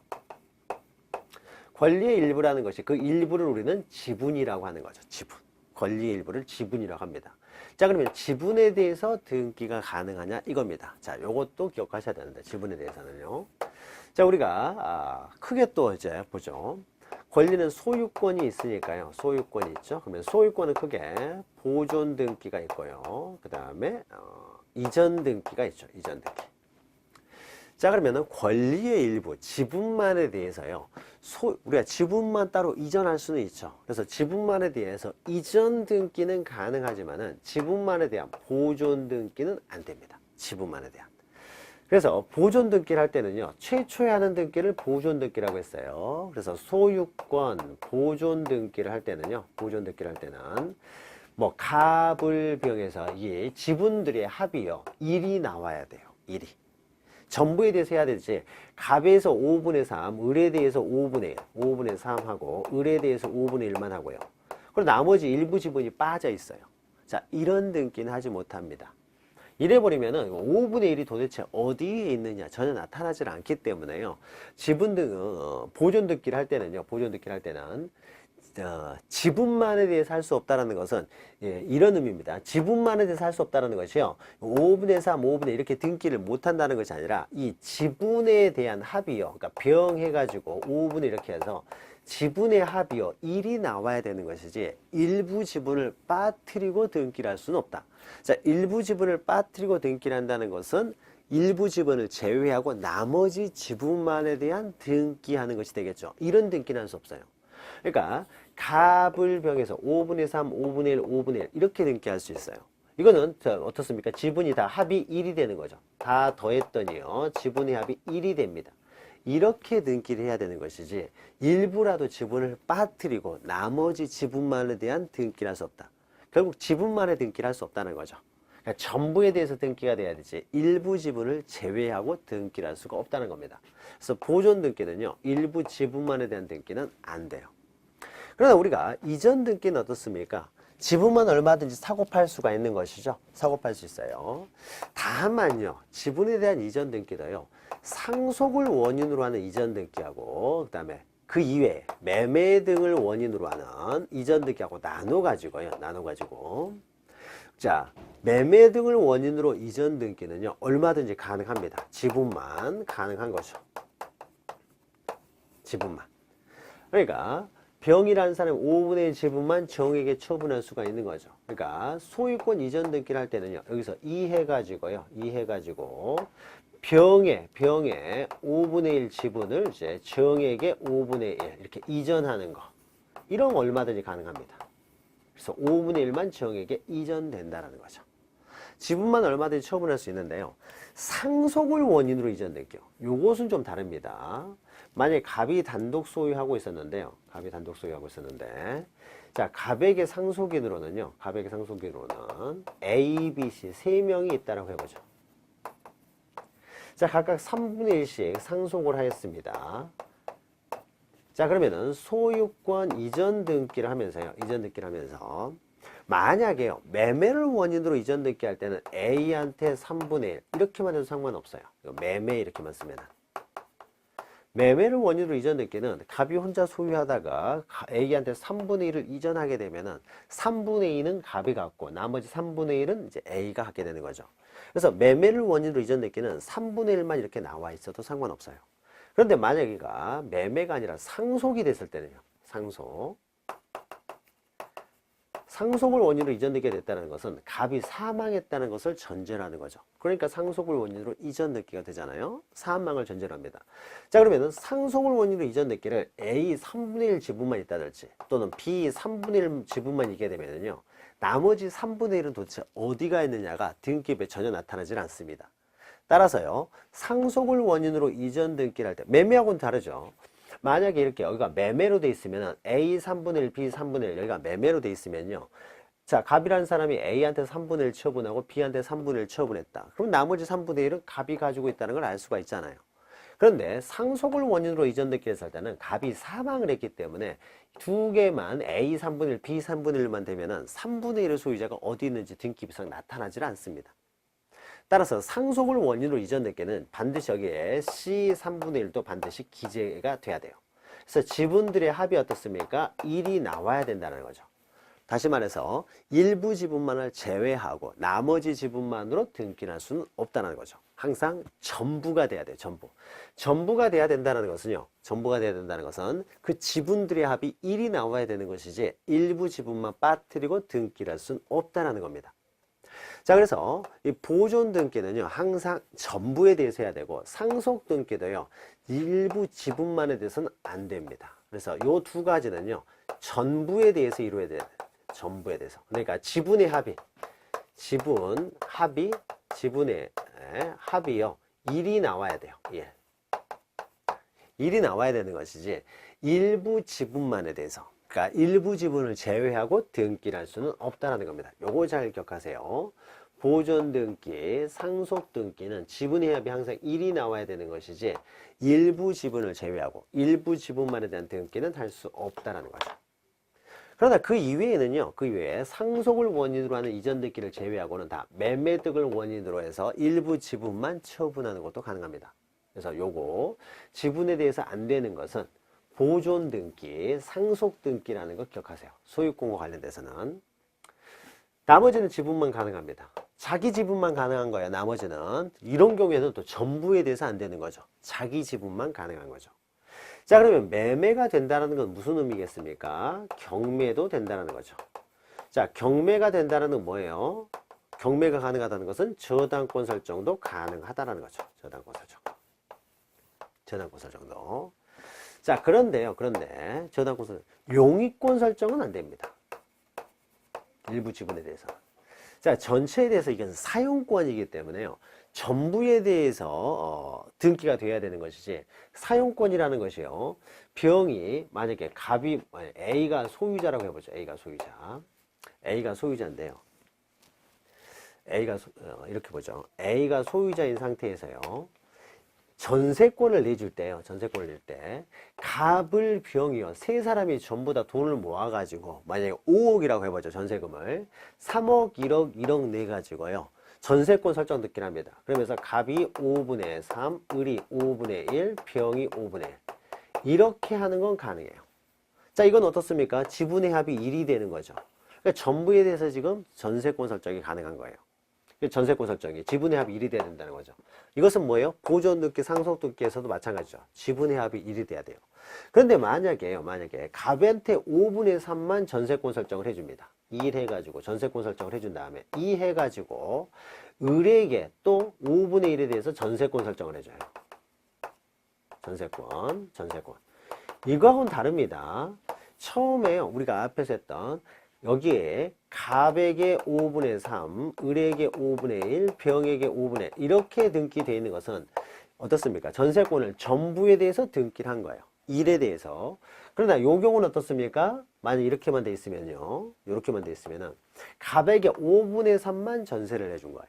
권리의 일부라는 것이 그 일부를 우리는 지분이라고 하는 거죠. 지분. 권리의 일부를 지분이라고 합니다. 자, 그러면 지분에 대해서 등기가 가능하냐 이겁니다. 자, 요것도 기억하셔야 되는데, 지분에 대해서는요. 자, 우리가 크게 또 이제 보죠. 권리는 소유권이 있으니까요. 소유권이 있죠. 그러면 소유권은 크게 보존 등기가 있고요. 그 다음에 이전 등기가 있죠. 이전 등기. 자, 그러면은 권리의 일부, 지분만에 대해서요. 우리가 지분만 따로 이전할 수는 있죠. 그래서 지분만에 대해서 이전 등기는 가능하지만은 지분만에 대한 보존 등기는 안 됩니다. 지분만에 대한. 그래서 보존 등기를 할 때는요, 최초에 하는 등기를 보존 등기라고 했어요. 그래서 소유권 보존 등기를 할 때는 뭐 갑을 병해서 이 지분들의 합이요, 1이 나와야 돼요. 1이. 전부에 대해서 해야 되지, 갑에서 5분의 3, 을에 대해서 5분의 1, 5분의 3하고 을에 대해서 5분의 1만 하고요. 그리고 나머지 일부 지분이 빠져 있어요. 자, 이런 등기는 하지 못합니다. 이래버리면은 5분의 1이 도대체 어디에 있느냐 전혀 나타나지 않기 때문에요. 지분 등 보존 등기를 할 때는 지분만에 대해서 할 수 없다는 것은 이런 의미입니다. 지분만에 대해서 할 수 없다는 것이요, 5분의 3, 5분의 1 이렇게 등기를 못한다는 것이 아니라 이 지분에 대한 합이요, 그러니까 병해가지고 5분의 이렇게 해서 지분의 합이요 1이 나와야 되는 것이지, 일부 지분을 빠뜨리고 등기를 할 수는 없다. 자, 일부 지분을 빠뜨리고 등기를 한다는 것은 일부 지분을 제외하고 나머지 지분만에 대한 등기하는 것이 되겠죠. 이런 등기는 할 수 없어요. 그러니까 갑을 병해서 5분의 3, 5분의 1, 5분의 1 이렇게 등기할 수 있어요. 이거는 어떻습니까? 지분이 다 합이 1이 되는 거죠. 다 더했더니요, 지분의 합이 1이 됩니다. 이렇게 등기를 해야 되는 것이지, 일부라도 지분을 빠뜨리고 나머지 지분만에 대한 등기를 할 수 없다. 결국 지분만에 등기를 할 수 없다는 거죠. 그러니까 전부에 대해서 등기가 돼야 되지, 일부 지분을 제외하고 등기를 할 수가 없다는 겁니다. 그래서 보존 등기는요, 일부 지분만에 대한 등기는 안 돼요. 그러나 우리가 이전 등기는 어떻습니까? 지분만 얼마든지 사고 팔 수가 있는 것이죠. 사고 팔 수 있어요. 다만요, 지분에 대한 이전 등기도요, 상속을 원인으로 하는 이전 등기하고, 그 다음에 그 이외에 매매 등을 원인으로 하는 이전 등기하고 나눠가지고요. 자, 매매 등을 원인으로 이전 등기는요, 얼마든지 가능합니다. 지분만 가능한 거죠. 지분만. 그러니까 병이라는 사람이 5분의 1 지분만 정에게 처분할 수가 있는 거죠. 그러니까 소유권 이전 등기를 할 때는요, 여기서 2 해가지고 병의 5분의 1 지분을 이제 정에게 5분의 1 이렇게 이전하는 거, 이런 거 얼마든지 가능합니다. 그래서 5분의 1만 정에게 이전된다라는 거죠. 지분만 얼마든지 처분할 수 있는데요, 상속을 원인으로 이전될게요. 요것은 좀 다릅니다. 만약에 갑이 단독 소유하고 있었는데요, 자, 갑에게 상속인으로는 A, B, C 세 명이 있다라고 해보죠. 자, 각각 3분의 1씩 상속을 하였습니다. 자, 그러면은 소유권 이전 등기를 하면서 만약에요, 매매를 원인으로 이전 등기 할 때는 A한테 3분의 1 이렇게만 해도 상관없어요. 매매 이렇게만 쓰면. 매매를 원인으로 이전 등기는 갑이 혼자 소유하다가 A한테 3분의 1을 이전하게 되면은 3분의 2는 갑이 갖고 나머지 3분의 1은 이제 A가 갖게 되는 거죠. 그래서 매매를 원인으로 이전 등기는 3분의 1만 이렇게 나와 있어도 상관없어요. 그런데 만약에 매매가 아니라 상속이 됐을 때는요, 상속을 원인으로 이전되게 됐다는 것은 갑이 사망했다는 것을 전제로 하는 거죠. 그러니까 상속을 원인으로 이전되기가 되잖아요. 사망을 전제로 합니다. 자, 그러면은 상속을 원인으로 이전되기를 A 3분의 1 지분만 있다든지 또는 B 3분의 1 지분만 있게 되면은요, 나머지 3분의 1은 도대체 어디가 있느냐가 등기부에 전혀 나타나질 않습니다. 따라서요, 상속을 원인으로 이전 등기를 할 때 매매하고는 다르죠. 만약에 이렇게 여기가 매매로 돼 있으면 A 3분의 1, B 3분의 1 여기가 매매로 돼 있으면요, 자, 갑이라는 사람이 A한테 3분의 1 처분하고 B한테 3분의 1 처분했다. 그럼 나머지 3분의 1은 갑이 가지고 있다는 걸 알 수가 있잖아요. 그런데 상속을 원인으로 이전 등기를 했을 때는 갑이 사망을 했기 때문에 두 개만 A 3분의 1, B 3분의 1만 되면은 3분의 1의 소유자가 어디 있는지 등기부상 나타나질 않습니다. 따라서 상속을 원인으로 이전될 때는 반드시 여기에 C 3분의 1도 반드시 기재가 돼야 돼요. 그래서 지분들의 합이 어떻습니까? 1이 나와야 된다는 거죠. 다시 말해서 일부 지분만을 제외하고 나머지 지분만으로 등기를 할 수는 없다는 거죠. 항상 전부가 돼야 돼요. 전부가 돼야 된다는 것은요, 그 지분들의 합이 1이 나와야 되는 것이지 일부 지분만 빠뜨리고 등기를 할 수는 없다는 겁니다. 자, 그래서 이 보존 등기는요, 항상 전부에 대해서 해야 되고, 상속 등기도요, 일부 지분만에 대해서는 안 됩니다. 그래서 요 두 가지는요, 전부에 대해서 이루어야 돼요. 전부에 대해서. 그러니까 지분의 합이요, 1이 나와야 돼요. 예. 1이 나와야 되는 것이지, 일부 지분만에 대해서, 그러니까 일부 지분을 제외하고 등기를 할 수는 없다는 겁니다. 요거 잘 기억하세요. 보존 등기, 상속 등기는 지분의 합이 항상 1이 나와야 되는 것이지 일부 지분을 제외하고 일부 지분만에 대한 등기는 할 수 없다는 거죠. 그러나 그 이외에는요, 상속을 원인으로 하는 이전 등기를 제외하고는 다 매매 등을 원인으로 해서 일부 지분만 처분하는 것도 가능합니다. 그래서 요거 지분에 대해서 안 되는 것은 보존 등기, 상속 등기라는 거 기억하세요. 소유권과 관련돼서는. 나머지는 지분만 가능합니다. 자기 지분만 가능한 거예요. 나머지는. 이런 경우에는 또 전부에 대해서 안 되는 거죠. 자기 지분만 가능한 거죠. 자, 그러면 매매가 된다는 건 무슨 의미겠습니까? 경매도 된다는 거죠. 자, 경매가 된다는 건 뭐예요? 경매가 가능하다는 것은 저당권 설정도 가능하다는 거죠. 저당권 설정도. 자, 그런데 저당권 설정, 용의권 설정은 안 됩니다. 일부 지분에 대해서. 자, 전체에 대해서 이건 사용권이기 때문에요, 전부에 대해서 등기가 돼야 되는 것이지, 사용권이라는 것이요, 병이 만약에 갑이 A가 소유자라고 해보죠. A가 소유자인데요. 이렇게 보죠. A가 소유자인 상태에서요, 전세권을 내줄 때요. 전세권을 낼 때 갑을 병이요. 세 사람이 전부 다 돈을 모아가지고 만약에 5억이라고 해보죠. 전세금을 3억, 1억, 1억 내가지고요. 전세권 설정 듣긴 합니다. 그러면서 갑이 5분의 3, 을이 5분의 1, 병이 5분의 1. 이렇게 하는 건 가능해요. 자, 이건 어떻습니까? 지분의 합이 1이 되는 거죠. 그러니까 전부에 대해서 지금 전세권 설정이 가능한 거예요. 전세권 설정이 지분의 합이 1이 돼야 된다는 거죠. 이것은 뭐예요? 보존등기, 상속등기에서도 마찬가지죠. 지분의 합이 1이 돼야 돼요. 그런데 만약에 갑한테 5분의 3만 전세권 설정을 해줍니다. 1 해가지고 전세권 설정을 해준 다음에 2 해가지고 을에게 또 5분의 1에 대해서 전세권 설정을 해줘요. 전세권. 이거하고는 다릅니다. 처음에 우리가 앞에서 했던 여기에 갑에게 5분의 3, 을에게 5분의 1, 병에게 5분의 1 이렇게 등기되어 있는 것은 어떻습니까? 전세권을 전부에 대해서 등기를 한 거예요. 1에 대해서. 그러나 이 경우는 어떻습니까? 만약 이렇게만 돼 있으면요. 이렇게만 돼 있으면은 갑에게 5분의 3만 전세를 해준 거예요.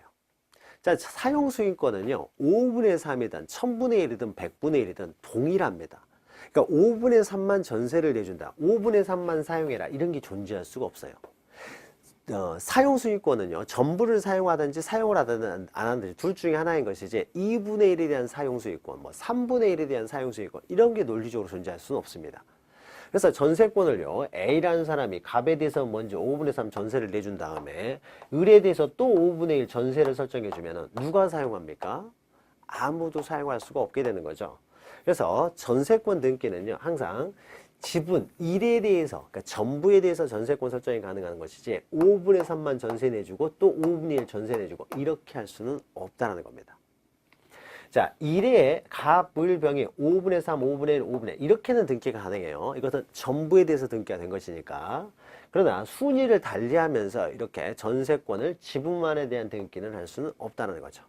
자, 사용수익권은요. 5분의 3이든 1000분의 1이든 100분의 1이든 동일합니다. 그러니까 5분의 3만 전세를 내준다. 5분의 3만 사용해라. 이런 게 존재할 수가 없어요. 사용수익권은요. 전부를 사용하든지 사용을 하든지 안 하든지 둘 중에 하나인 것이지 2분의 1에 대한 사용수익권, 3분의 1에 대한 사용수익권 이런 게 논리적으로 존재할 수는 없습니다. 그래서 전세권을요. A라는 사람이 갑에 대해서 먼저 5분의 3 전세를 내준 다음에 을에 대해서 또 5분의 1 전세를 설정해 주면 누가 사용합니까? 아무도 사용할 수가 없게 되는 거죠. 그래서 전세권 등기는요. 항상 지분 1에 대해서 그러니까 전부에 대해서 전세권 설정이 가능한 것이지 5분의 3만 전세 내주고 또 5분의 1 전세 내주고 이렇게 할 수는 없다는 겁니다. 자, 1에 갑, 을, 병이 5분의 3, 5분의 1, 5분의 1 이렇게는 등기가 가능해요. 이것은 전부에 대해서 등기가 된 것이니까. 그러나 순위를 달리하면서 이렇게 전세권을 지분만에 대한 등기는 할 수는 없다는 거죠.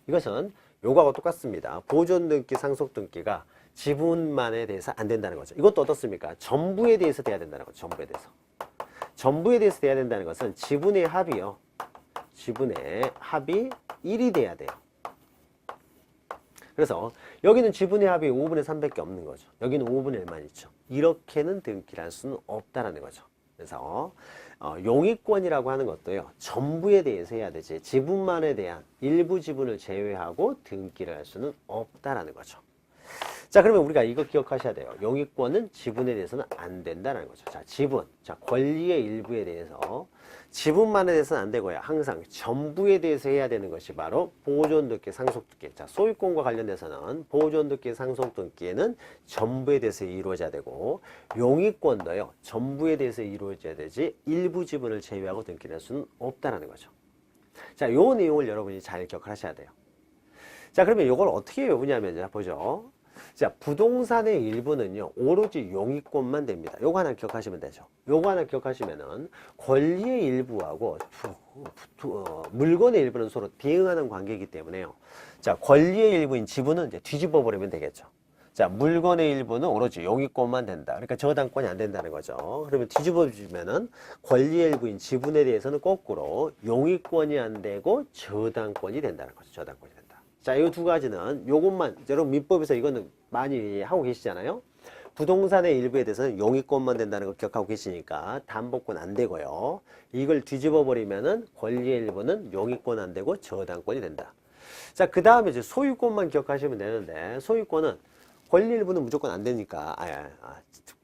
이것은 요거하고 똑같습니다. 보존등기, 상속등기가 지분만에 대해서 안 된다는 거죠. 이것도 어떻습니까? 전부에 대해서 돼야 된다는 거죠. 전부에 대해서. 전부에 대해서 돼야 된다는 것은 지분의 합이요. 지분의 합이 1이 돼야 돼요. 그래서 여기는 지분의 합이 5분의 3밖에 없는 거죠. 여기는 5분의 1만 있죠. 이렇게는 등기를 할 수는 없다는 거죠. 그래서 용익권이라고 하는 것도요. 전부에 대해서 해야 되지 지분만에 대한 일부 지분을 제외하고 등기를 할 수는 없다는 거죠. 자, 그러면 우리가 이거 기억하셔야 돼요. 용익권은 지분에 대해서는 안 된다는 거죠. 자, 지분. 자, 권리의 일부에 대해서 지분만에 대해서는 안 되고요. 항상 전부에 대해서 해야 되는 것이 바로 보존등기, 상속등기. 자, 소유권과 관련돼서는 보존등기, 상속등기에는 전부에 대해서 이루어져야 되고 용익권도요. 전부에 대해서 이루어져야 되지 일부 지분을 제외하고 등기를 할 수는 없다는 거죠. 자, 요 내용을 여러분이 잘 기억하셔야 돼요. 자, 그러면 이걸 어떻게 외우냐면 자, 보죠. 자, 부동산의 일부는요, 오로지 용익권만 됩니다. 요거 하나 기억하시면 되죠. 요거 하나 기억하시면은 권리의 일부하고 물건의 일부는 서로 대응하는 관계이기 때문에요. 자, 권리의 일부인 지분은 이제 뒤집어 버리면 되겠죠. 자, 물건의 일부는 오로지 용익권만 된다. 그러니까 저당권이 안 된다는 거죠. 그러면 뒤집어 주면은 권리의 일부인 지분에 대해서는 거꾸로 용익권이 안 되고 저당권이 된다는 거죠. 저당권이 된다. 자, 이 두 가지는 요것만 여러분 민법에서 이거는 많이 하고 계시잖아요. 부동산의 일부에 대해서는 용익권만 된다는 거 기억하고 계시니까 담보권 안 되고요. 이걸 뒤집어 버리면은 권리의 일부는 용익권 안 되고 저당권이 된다. 자, 그 다음에 이제 소유권만 기억하시면 되는데 소유권은 권리 일부는 무조건 안 되니까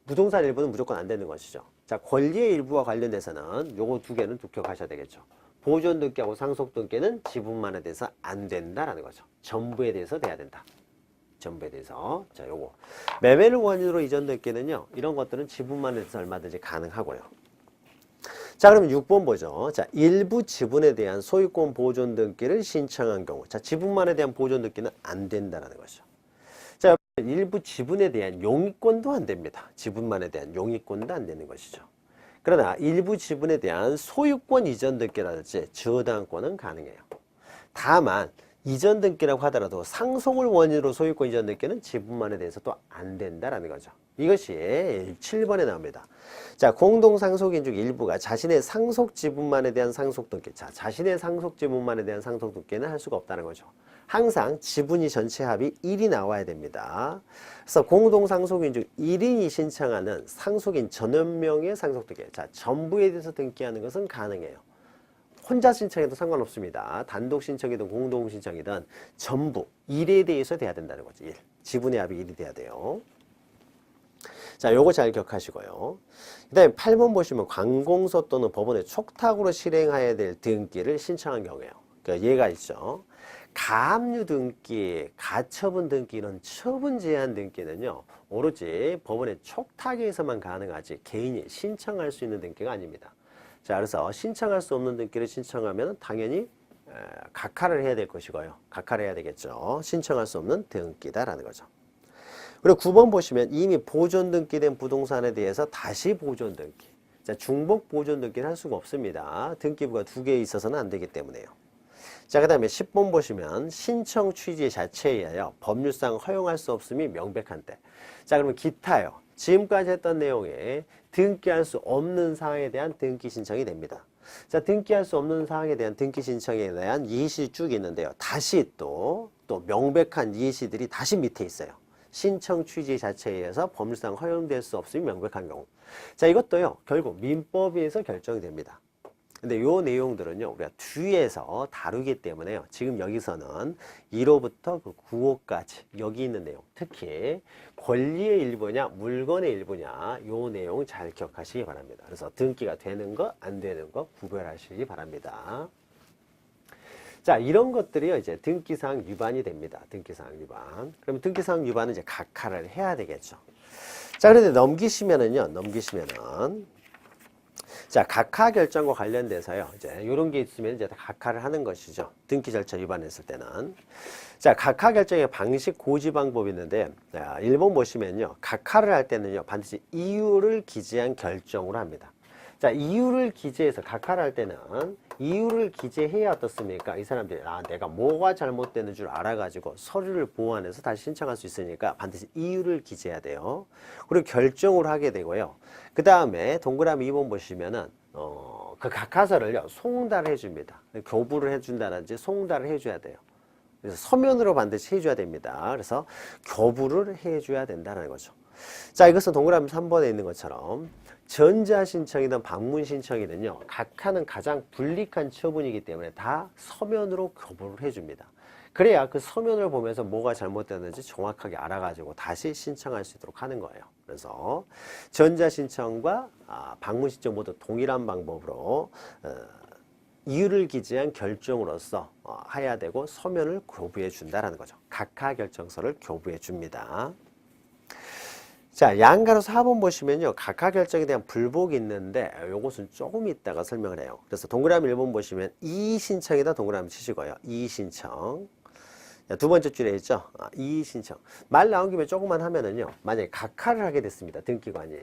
부동산 일부는 무조건 안 되는 것이죠. 자, 권리의 일부와 관련돼서는 요거 두 개는 또 기억하셔야 되겠죠. 보존등기하고 상속등기는 지분만에 대해서 안 된다라는 거죠. 전부에 대해서 돼야 된다. 전부에 대해서. 자, 요거. 매매를 원인으로 이전등기는요. 이런 것들은 지분만에 대해서 얼마든지 가능하고요. 자, 그러면 6번 보죠. 자, 일부 지분에 대한 소유권 보존등기를 신청한 경우. 자, 지분만에 대한 보존등기는 안 된다라는 거죠. 자, 일부 지분에 대한 용익권도 안 됩니다. 지분만에 대한 용익권도 안 되는 것이죠. 그러나 일부 지분에 대한 소유권 이전 등기라든지 저당권은 가능해요. 다만 이전 등기라고 하더라도 상속을 원인으로 소유권 이전 등기는 지분만에 대해서 또 안 된다라는 거죠. 이것이 7번에 나옵니다. 자, 공동상속인 중 일부가 자신의 상속 지분만에 대한 상속 등기. 자, 자신의 상속 지분만에 대한 상속 등기는 할 수가 없다는 거죠. 항상 지분이 전체 합이 1이 나와야 됩니다. 그래서 공동상속인 중 1인이 신청하는 상속인 전원명의 상속등기, 자, 전부에 대해서 등기하는 것은 가능해요. 혼자 신청해도 상관없습니다. 단독 신청이든 공동 신청이든 전부 1에 대해서 돼야 된다는 거죠. 1. 지분의 합이 1이 돼야 돼요. 자, 요거 잘 기억하시고요. 그 다음에 8번 보시면 관공서 또는 법원의 촉탁으로 실행해야 될 등기를 신청한 경우에요. 그러니까 얘가 있죠. 가압류 등기, 가처분 등기 이런 처분 제한 등기는요. 오로지 법원의 촉탁에 의해서만 가능하지 개인이 신청할 수 있는 등기가 아닙니다. 자, 그래서 신청할 수 없는 등기를 신청하면 당연히 각하를 해야 될 것이고요. 각하를 해야 되겠죠. 신청할 수 없는 등기다라는 거죠. 그리고 9번 보시면 이미 보존 등기된 부동산에 대해서 다시 보존 등기. 자, 중복 보존 등기를 할 수가 없습니다. 등기부가 2개 있어서는 안 되기 때문에요. 자, 그 다음에 10번 보시면 신청 취지 자체에 의하여 법률상 허용할 수 없음이 명백한 때. 자, 그러면 기타요. 지금까지 했던 내용에 등기할 수 없는 사항에 대한 등기 신청이 됩니다. 자, 등기할 수 없는 사항에 대한 등기 신청에 대한 예시 쭉 있는데요. 다시 또 명백한 예시들이 다시 밑에 있어요. 신청 취지 자체에 의해서 법률상 허용될 수 없음이 명백한 경우. 자, 이것도요, 결국 민법에 의해서 결정이 됩니다. 근데 요 내용들은요, 우리가 뒤에서 다루기 때문에요. 지금 여기서는 1호부터 그 9호까지 여기 있는 내용, 특히 권리의 일부냐, 물건의 일부냐, 요 내용 잘 기억하시기 바랍니다. 그래서 등기가 되는 거, 안 되는 거 구별하시기 바랍니다. 자, 이런 것들이요, 이제 등기사항 위반이 됩니다. 등기사항 위반. 그럼 등기사항 위반은 이제 각하를 해야 되겠죠. 자, 그런데 넘기시면은요, 자, 각하 결정과 관련돼서요, 이제 이런 게 있으면 이제 각하를 하는 것이죠. 등기 절차 위반했을 때는. 자, 각하 결정의 방식, 고지 방법이 있는데, 자, 1번 보시면요, 각하를 할 때는요, 반드시 이유를 기재한 결정으로 합니다. 자, 이유를 기재해서 각하를 할 때는 이유를 기재해야 어떻습니까? 이 사람들이 내가 뭐가 잘못되는 줄 알아가지고 서류를 보완해서 다시 신청할 수 있으니까 반드시 이유를 기재해야 돼요. 그리고 결정을 하게 되고요. 그 다음에 동그라미 2번 보시면은 그 각하서를요, 송달을 해줍니다. 교부를 해준다든지 송달을 해줘야 돼요. 그래서 서면으로 반드시 해줘야 됩니다. 그래서 교부를 해줘야 된다는 거죠. 자, 이것은 동그라미 3번에 있는 것처럼 전자신청이든 방문신청이든요, 각하는 가장 불리한 처분이기 때문에 다 서면으로 교부를 해줍니다. 그래야 그 서면을 보면서 뭐가 잘못됐는지 정확하게 알아가지고 다시 신청할 수 있도록 하는 거예요. 그래서 전자신청과 방문신청 모두 동일한 방법으로 이유를 기재한 결정으로서 해야 되고 서면을 교부해 준다라는 거죠. 각하 결정서를 교부해 줍니다. 자, 양가로 4번 보시면요, 각하 결정에 대한 불복이 있는데 요것은 조금 이따가 설명을 해요. 그래서 동그라미 1번 보시면 이의신청에다 동그라미 치시고요. 이의신청. 두 번째 줄에 있죠. 이의신청. 말 나온 김에 조금만 하면은요, 만약에 각하를 하게 됐습니다. 등기관이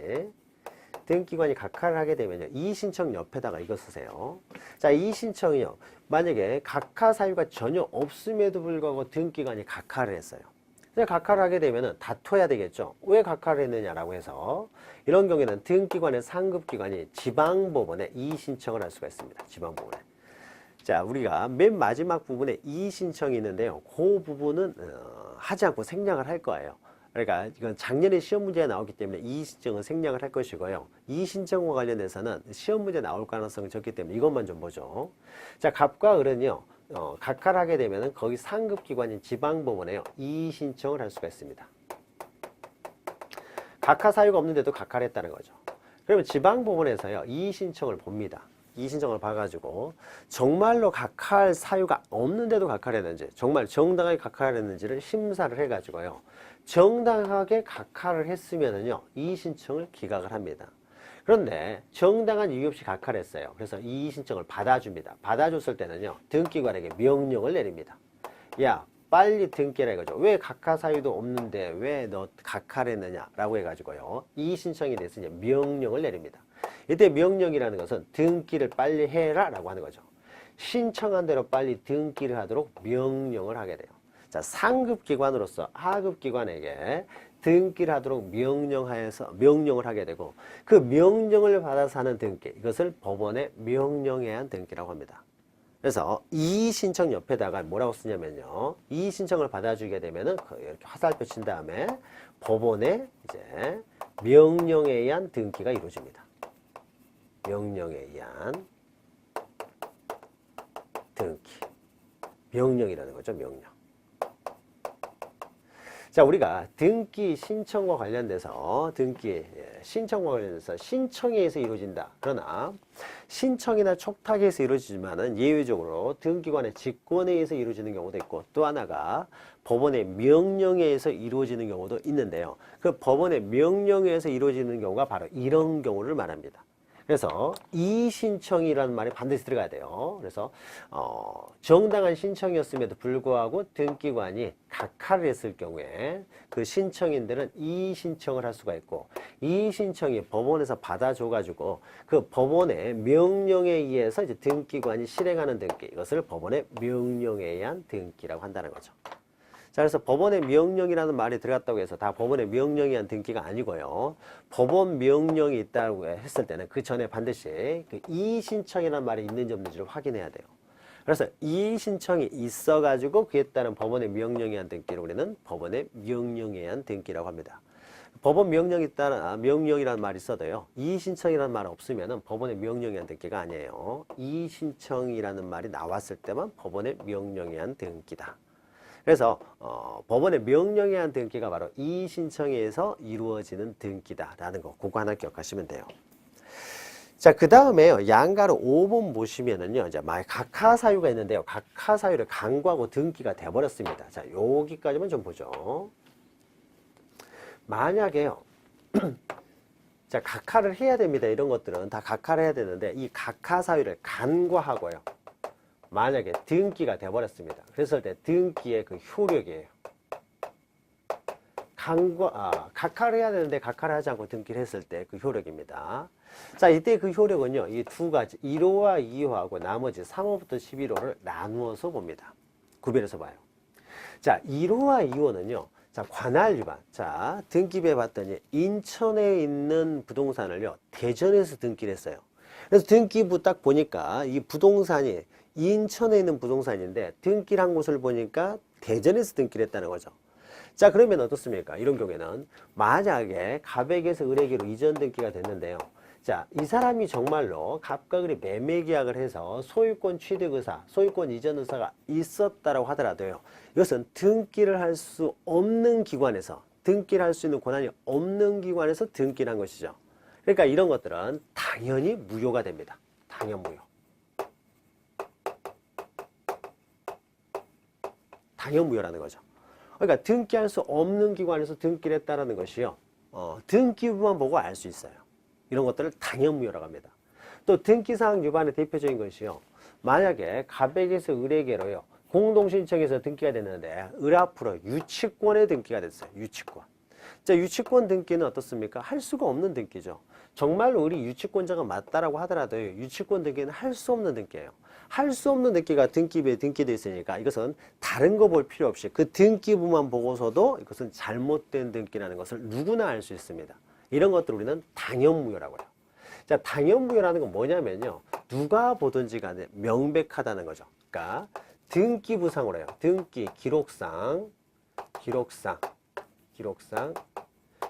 각하를 하게 되면요, 이의신청 옆에다가 이거 쓰세요. 자, 이의신청이요, 만약에 각하 사유가 전혀 없음에도 불구하고 등기관이 각하를 했어요. 각하를 하게 되면은 다퉈야 되겠죠. 왜 각하를 했느냐라고 해서 이런 경우에는 등기관의 상급기관이 지방법원에 이의신청을 할 수가 있습니다. 지방법원에. 자, 우리가 맨 마지막 부분에 이의신청이 있는데요. 그 부분은 하지 않고 생략을 할 거예요. 그러니까 이건 작년에 시험 문제가 나왔기 때문에 이의신청은 생략을 할 것이고요. 이의신청과 관련해서는 시험 문제 나올 가능성이 적기 때문에 이것만 좀 보죠. 자, 갑과 을은요, 각하를 하게 되면 거기 상급기관인 지방법원에요, 이의신청을 할 수가 있습니다. 각하 사유가 없는데도 각하를 했다는 거죠. 그러면 지방법원에서요, 이의신청을 봅니다. 이의신청을 봐가지고 정말로 각하할 사유가 없는데도 각하를 했는지, 정말 정당하게 각하를 했는지를 심사를 해가지고요, 정당하게 각하를 했으면은요, 이의신청을 기각을 합니다. 그런데 정당한 이유 없이 각하를 했어요. 그래서 이의신청을 받아줍니다. 받아줬을 때는요, 등기관에게 명령을 내립니다. 야, 빨리 등기라 이거죠. 왜 각하 사유도 없는데 왜 너 각하를 했느냐 라고 해가지고요, 이의신청에 대해서 이제 명령을 내립니다. 이때 명령이라는 것은 등기를 빨리 해라 라고 하는 거죠. 신청한 대로 빨리 등기를 하도록 명령을 하게 돼요. 자, 상급기관으로서 하급기관에게 등기를 하도록 명령을 하게 되고, 그 명령을 받아서 하는 등기, 이것을 법원에 명령에 의한 등기라고 합니다. 그래서 이의 신청 옆에다가 뭐라고 쓰냐면요. 이의 신청을 받아주게 되면은 이렇게 화살표 친 다음에 법원의 이제 명령에 의한 등기가 이루어집니다. 명령에 의한 등기. 명령이라는 거죠, 명령. 자, 우리가 등기 신청과 관련돼서 신청과 관련돼서 신청에 의해서 이루어진다. 그러나 신청이나 촉탁에 의해서 이루어지지만은 예외적으로 등기관의 직권에 의해서 이루어지는 경우도 있고 또 하나가 법원의 명령에 의해서 이루어지는 경우도 있는데요. 그 법원의 명령에 의해서 이루어지는 경우가 바로 이런 경우를 말합니다. 그래서 이의 신청이라는 말이 반드시 들어가야 돼요. 그래서 정당한 신청이었음에도 불구하고 등기관이 각하를 했을 경우에 그 신청인들은 이의 신청을 할 수가 있고 이의 신청이 법원에서 받아줘가지고 그 법원의 명령에 의해서 이제 등기관이 실행하는 등기, 이것을 법원의 명령에 의한 등기라고 한다는 거죠. 자, 그래서 법원의 명령이라는 말이 들어갔다고 해서 다 법원의 명령에 의한 등기가 아니고요. 법원 명령이 있다고 했을 때는 그 전에 반드시 그 이의 신청이라는 말이 있는지 없는지를 확인해야 돼요. 그래서 이의 신청이 있어가지고 그에 따른 법원의 명령에 의한 등기를 우리는 법원의 명령에 의한 등기라고 합니다. 법원 명령에 따른 명령이라는 말이 있어도요. 이의 신청이라는 말 없으면은 법원의 명령에 의한 등기가 아니에요. 이의 신청이라는 말이 나왔을 때만 법원의 명령에 의한 등기다. 그래서 법원의 명령에 의한 등기가 바로 이의 신청에 의해서 이루어지는 등기다라는 거, 그거 하나 기억하시면 돼요. 자, 그 다음에요. 양가로 5번 보시면은요, 이제 각하 사유가 있는데요. 각하 사유를 강구하고 등기가 돼버렸습니다. 자, 여기까지만 좀 보죠. 만약에요. 자, 각하를 해야 됩니다. 이런 것들은 다 각하를 해야 되는데 이 각하 사유를 간과하고요. 만약에 등기가 돼버렸습니다. 그랬을 때 등기의 그 효력이에요. 각하를 해야 되는데 각하를 하지 않고 등기를 했을 때 그 효력입니다. 자, 이때 그 효력은요, 이 두 가지, 1호와 2호하고 나머지 3호부터 11호를 나누어서 봅니다. 구별해서 봐요. 자, 1호와 2호는요, 자, 관할 위반. 자, 등기부에 봤더니 인천에 있는 부동산을요, 대전에서 등기를 했어요. 그래서 등기부 딱 보니까 이 부동산이 인천에 있는 부동산인데 등기를 한 곳을 보니까 대전에서 등기를 했다는 거죠. 자, 그러면 어떻습니까? 이런 경우에는 만약에 갑액에서 을에게로 이전 등기가 됐는데요. 자, 이 사람이 정말로 갑과 을이 매매 계약을 해서 소유권 취득 의사, 소유권 이전 의사가 있었다라고 하더라도요. 이것은 등기를 할 수 없는 기관에서, 등기를 할 수 있는 권한이 없는 기관에서 등기를 한 것이죠. 그러니까 이런 것들은 당연히 무효가 됩니다. 당연 무효. 당연 무효라는 거죠. 그러니까 등기할 수 없는 기관에서 등기를 했다는 것이요. 등기부만 보고 알 수 있어요. 이런 것들을 당연 무효라고 합니다. 또 등기사항 위반의 대표적인 것이요. 만약에 갑에게서 을에게로요. 공동신청에서 등기가 됐는데 을 앞으로 유치권에 등기가 됐어요. 유치권. 자, 유치권 등기는 어떻습니까? 할 수가 없는 등기죠. 정말로 을이 유치권자가 맞다라고 하더라도 유치권 등기는 할 수 없는 등기예요. 할 수 없는 등기가 등기부에 등기되어 있으니까 이것은 다른 거 볼 필요 없이 그 등기부만 보고서도 이것은 잘못된 등기라는 것을 누구나 알 수 있습니다. 이런 것들을 우리는 당연무효라고 해요. 자, 당연무효라는 건 뭐냐면요. 누가 보든지 간에 명백하다는 거죠. 그러니까 등기부상으로 해요. 등기 기록상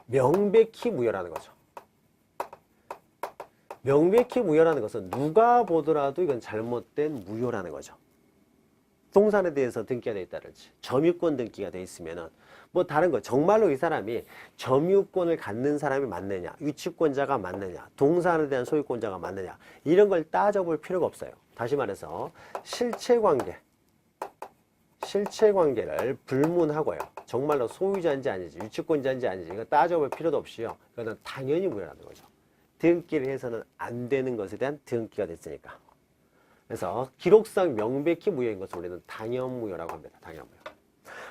명백히 무효라는 거죠. 명백히 무효라는 것은 누가 보더라도 이건 잘못된 무효라는 거죠. 부동산에 대해서 등기가 되어 있다든지 점유권 등기가 되어 있으면은 뭐 다른 거 정말로 이 사람이 점유권을 갖는 사람이 맞느냐, 유치권자가 맞느냐, 동산에 대한 소유권자가 맞느냐 이런 걸 따져볼 필요가 없어요. 다시 말해서 실체관계를 불문하고요. 정말로 소유자인지 아니지, 유치권자인지 아니지 이거 따져볼 필요도 없이요. 이거는 당연히 무효라는 거죠. 등기를 해서는 안 되는 것에 대한 등기가 됐으니까. 그래서 기록상 명백히 무효인 것을 우리는 당연무효라고 합니다. 당연무효.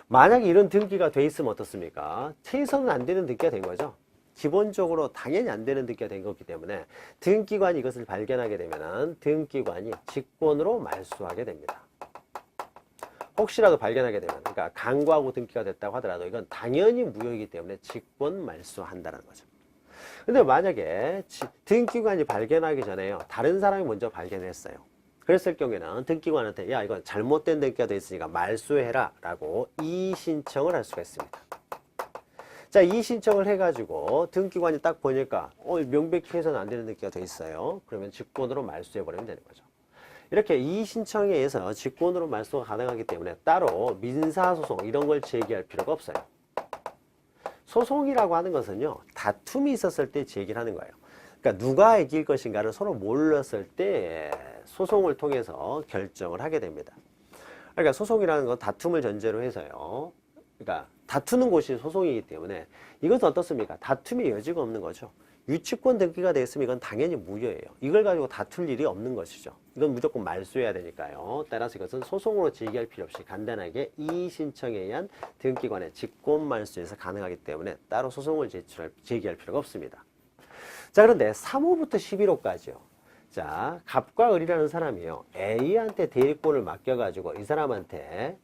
만약에 이런 등기가 돼 있으면 어떻습니까? 해서는 안 되는 등기가 된 거죠. 기본적으로 당연히 안 되는 등기가 된 거기 때문에 등기관이 이것을 발견하게 되면 등기관이 직권으로 말소하게 됩니다. 혹시라도 발견하게 되면, 그러니까 강구하고 등기가 됐다고 하더라도 이건 당연히 무효이기 때문에 직권 말소한다는 거죠. 근데 만약에 등기관이 발견하기 전에요. 다른 사람이 먼저 발견을 했어요. 그랬을 경우에는 등기관한테 야 이건 잘못된 등기가 돼 있으니까 말소해라 라고 이의신청을 할 수가 있습니다. 자, 이의신청을 해가지고 등기관이 딱 보니까 명백히 해서는 안 되는 등기가 돼 있어요. 그러면 직권으로 말소해버리면 되는 거죠. 이렇게 이의신청에 의해서 직권으로 말소가 가능하기 때문에 따로 민사소송 이런 걸 제기할 필요가 없어요. 소송이라고 하는 것은요, 다툼이 있었을 때 제기를 하는 거예요. 그러니까 누가 이길 것인가를 서로 몰랐을 때 소송을 통해서 결정을 하게 됩니다. 그러니까 소송이라는 건 다툼을 전제로 해서요. 그러니까 다투는 곳이 소송이기 때문에 이것은 어떻습니까? 다툼의 여지가 없는 거죠. 유치권 등기가 되어 있으면 이건 당연히 무효예요. 이걸 가지고 다툴 일이 없는 것이죠. 이건 무조건 말소해야 되니까요. 따라서 이것은 소송으로 제기할 필요 없이 간단하게 이의신청에 의한 등기관의 직권 말소에서 가능하기 때문에 따로 소송을 제기할 필요가 없습니다. 자, 그런데 3호부터 11호까지요. 자, 갑과 을이라는 사람이요. A한테 대리권을 맡겨가지고 이 사람한테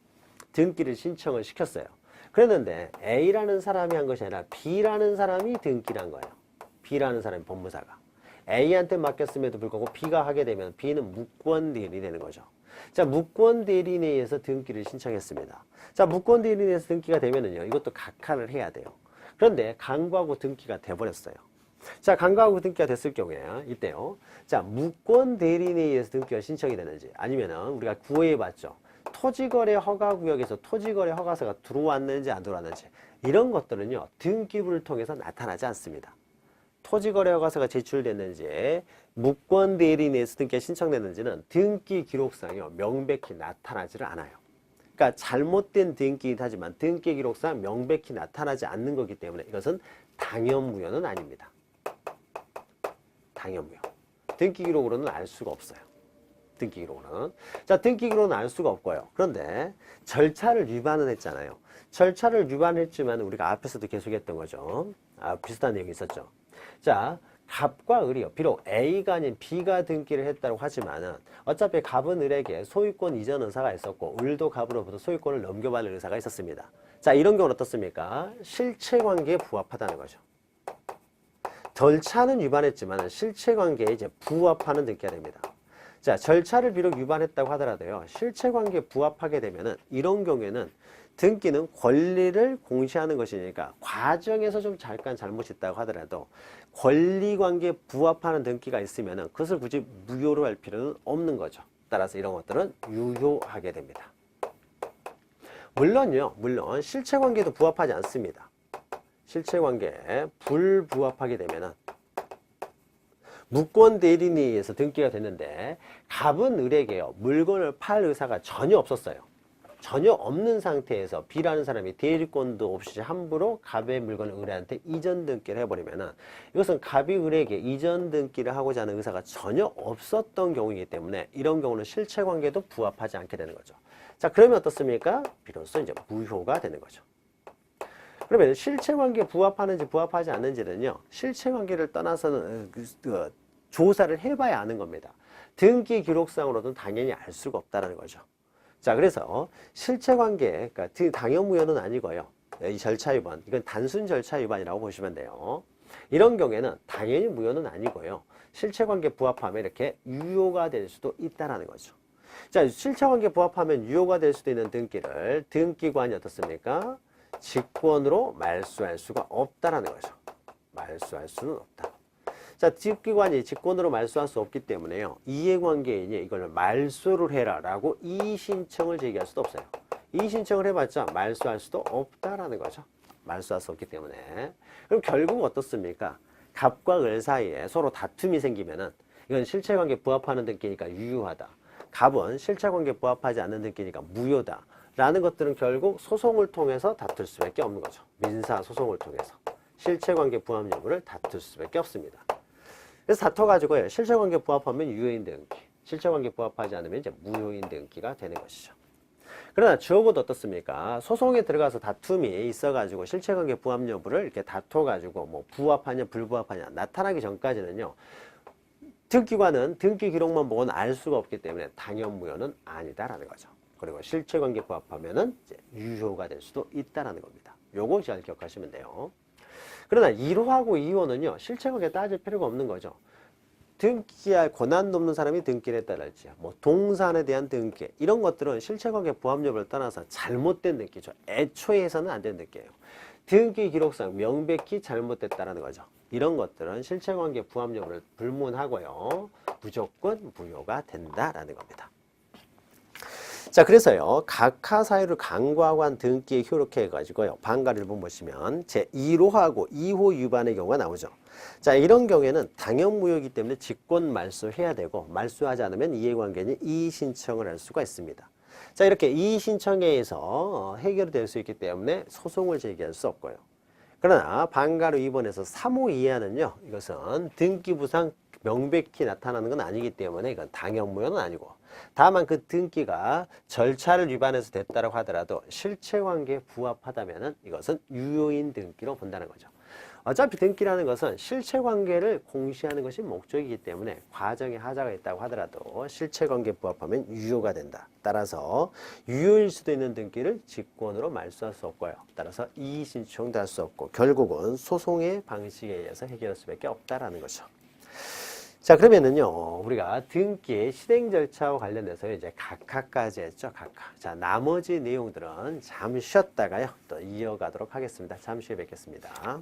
등기를 신청을 시켰어요. 그랬는데 A라는 사람이 한 것이 아니라 B라는 사람이 등기를 한 거예요. B라는 사람이 법무사가. A한테 맡겼음에도 불구하고 B가 하게 되면 B는 무권대리인이 되는 거죠. 자, 무권대리인에 의해서 등기를 신청했습니다. 자, 무권대리인에 의해서 등기가 되면은요, 이것도 각하를 해야 돼요. 그런데 강구하고 등기가 돼버렸어요. 자, 강구하고 등기가 됐을 경우에 이때요. 자, 무권대리인에 의해서 등기가 신청이 되는지 아니면은 우리가 구해봤죠. 토지거래 허가구역에서 토지거래 허가서가 들어왔는지 안 들어왔는지 이런 것들은요, 등기부를 통해서 나타나지 않습니다. 토지거래 허가서가 제출됐는지 무권대리인에서 등기가 신청됐는지는 등기 기록상에 명백히 나타나지를 않아요. 그러니까 잘못된 등기이긴 하지만 등기 기록상 명백히 나타나지 않는 거기 때문에 이것은 당연무효는 아닙니다. 당연무효. 등기 기록으로는 알 수가 없어요. 등기 기록으로는. 자, 등기 기록은 알 수가 없고요. 그런데 절차를 위반은 했잖아요. 절차를 위반했지만 우리가 앞에서도 계속했던 거죠. 비슷한 내용이 있었죠. 자, 갑과 을이요. 비록 A가 아닌 B가 등기를 했다고 하지만은 어차피 갑은 을에게 소유권 이전 의사가 있었고 을도 갑으로부터 소유권을 넘겨받을 의사가 있었습니다. 자, 이런 경우는 어떻습니까? 실체관계에 부합하다는 거죠. 절차는 위반했지만 실체관계에 이제 부합하는 등기가 됩니다. 자, 절차를 비록 위반했다고 하더라도요, 실체관계에 부합하게 되면은 이런 경우에는 등기는 권리를 공시하는 것이니까 과정에서 좀 잠깐 잘못이 있다고 하더라도 권리관계에 부합하는 등기가 있으면은 그것을 굳이 무효로 할 필요는 없는 거죠. 따라서 이런 것들은 유효하게 됩니다. 물론 실체관계도 부합하지 않습니다. 실체관계에 불부합하게 되면은 무권대리인에 의해서 등기가 됐는데 갑은 을에게요, 물건을 팔 의사가 전혀 없었어요. 전혀 없는 상태에서 B라는 사람이 대리권도 없이 함부로 갑의 물건을 을한테 이전 등기를 해버리면은 이것은 갑이 을에게 이전 등기를 하고자 하는 의사가 전혀 없었던 경우이기 때문에 이런 경우는 실체관계도 부합하지 않게 되는 거죠. 자, 그러면 어떻습니까? 비로소 이제 무효가 되는 거죠. 그러면 실체관계에 부합하는지 부합하지 않는지는요, 실체관계를 떠나서는 조사를 해봐야 아는 겁니다. 등기 기록상으로는 당연히 알 수가 없다는 거죠. 자, 그래서 실체관계, 그러니까 당연무효는 아니고요. 이 절차 위반, 이건 단순 절차 위반이라고 보시면 돼요. 이런 경우에는 당연히 무효는 아니고요. 실체관계 부합하면 이렇게 유효가 될 수도 있다는 거죠. 자, 실체관계 부합하면 유효가 될 수도 있는 등기를 등기관이 어떻습니까? 직권으로 말소할 수가 없다라는 거죠. 말소할 수는 없다. 자, 등기관이 직권으로 말소할 수 없기 때문에요, 이해관계인이 이걸 말소를 해라 라고 이의신청을 제기할 수도 없어요. 이의신청을 해봤자 말소할 수도 없다라는 거죠. 말소할 수 없기 때문에. 그럼 결국 어떻습니까? 갑과 을 사이에 서로 다툼이 생기면은 이건 실체관계 부합하는 등기니까 유효하다. 갑은 실체관계 부합하지 않는 등기니까 무효다. 라는 것들은 결국 소송을 통해서 다툴 수밖에 없는 거죠. 민사 소송을 통해서 실체관계 부합 여부를 다툴 수밖에 없습니다. 그래서 다퉈가지고요, 실체관계 부합하면 유효인 등기, 실체관계 부합하지 않으면 이제 무효인 등기가 되는 것이죠. 그러나 적어도 어떻습니까? 소송에 들어가서 다툼이 있어가지고 실체관계 부합 여부를 이렇게 다퉈가지고 뭐 부합하냐 불부합하냐 나타나기 전까지는요, 등기관은 등기 기록만 보고는 알 수가 없기 때문에 당연무효는 아니다라는 거죠. 그리고 실체관계 부합하면은 이제 유효가 될 수도 있다라는 겁니다. 요거 잘 기억하시면 돼요. 그러나 1호하고 2호는요, 실체관계 따질 필요가 없는 거죠. 등기할 권한 높는 사람이 등기를 했다랄지, 뭐 동산에 대한 등기 이런 것들은 실체관계 부합 여부를 떠나서 잘못된 등기죠. 애초에 해서는 안 되는 등기예요. 등기 기록상 명백히 잘못됐다라는 거죠. 이런 것들은 실체관계 부합 여부를 불문하고요. 무조건 무효가 된다라는 겁니다. 자, 그래서요, 각하 사유를 간과하고 한 등기에 효력해 가지고요, 방가를 보시면 제1호하고 2호 위반의 경우가 나오죠. 자, 이런 경우에는 당연무효이기 때문에 직권 말소해야 되고, 말소하지 않으면 이해관계인 이의신청을 할 수가 있습니다. 자, 이렇게 이의신청에 의해서 해결이 될 수 있기 때문에 소송을 제기할 수 없고요. 그러나 방가로 2번에서 3호 이하는요, 이것은 등기부상 명백히 나타나는 건 아니기 때문에 이건 당연무효는 아니고, 다만 그 등기가 절차를 위반해서 됐다고 하더라도 실체관계에 부합하다면 이것은 유효인 등기로 본다는 거죠. 어차피 등기라는 것은 실체관계를 공시하는 것이 목적이기 때문에 과정에 하자가 있다고 하더라도 실체관계에 부합하면 유효가 된다. 따라서 유효일 수도 있는 등기를 직권으로 말소할 수 없고요. 따라서 이의신청도 할 수 없고 결국은 소송의 방식에 의해서 해결할 수밖에 없다라는 거죠. 자, 그러면은요, 우리가 등기의 실행 절차와 관련해서 이제 각하까지 했죠, 각하. 자, 나머지 내용들은 잠시 쉬었다가요, 또 이어가도록 하겠습니다. 잠시 후에 뵙겠습니다.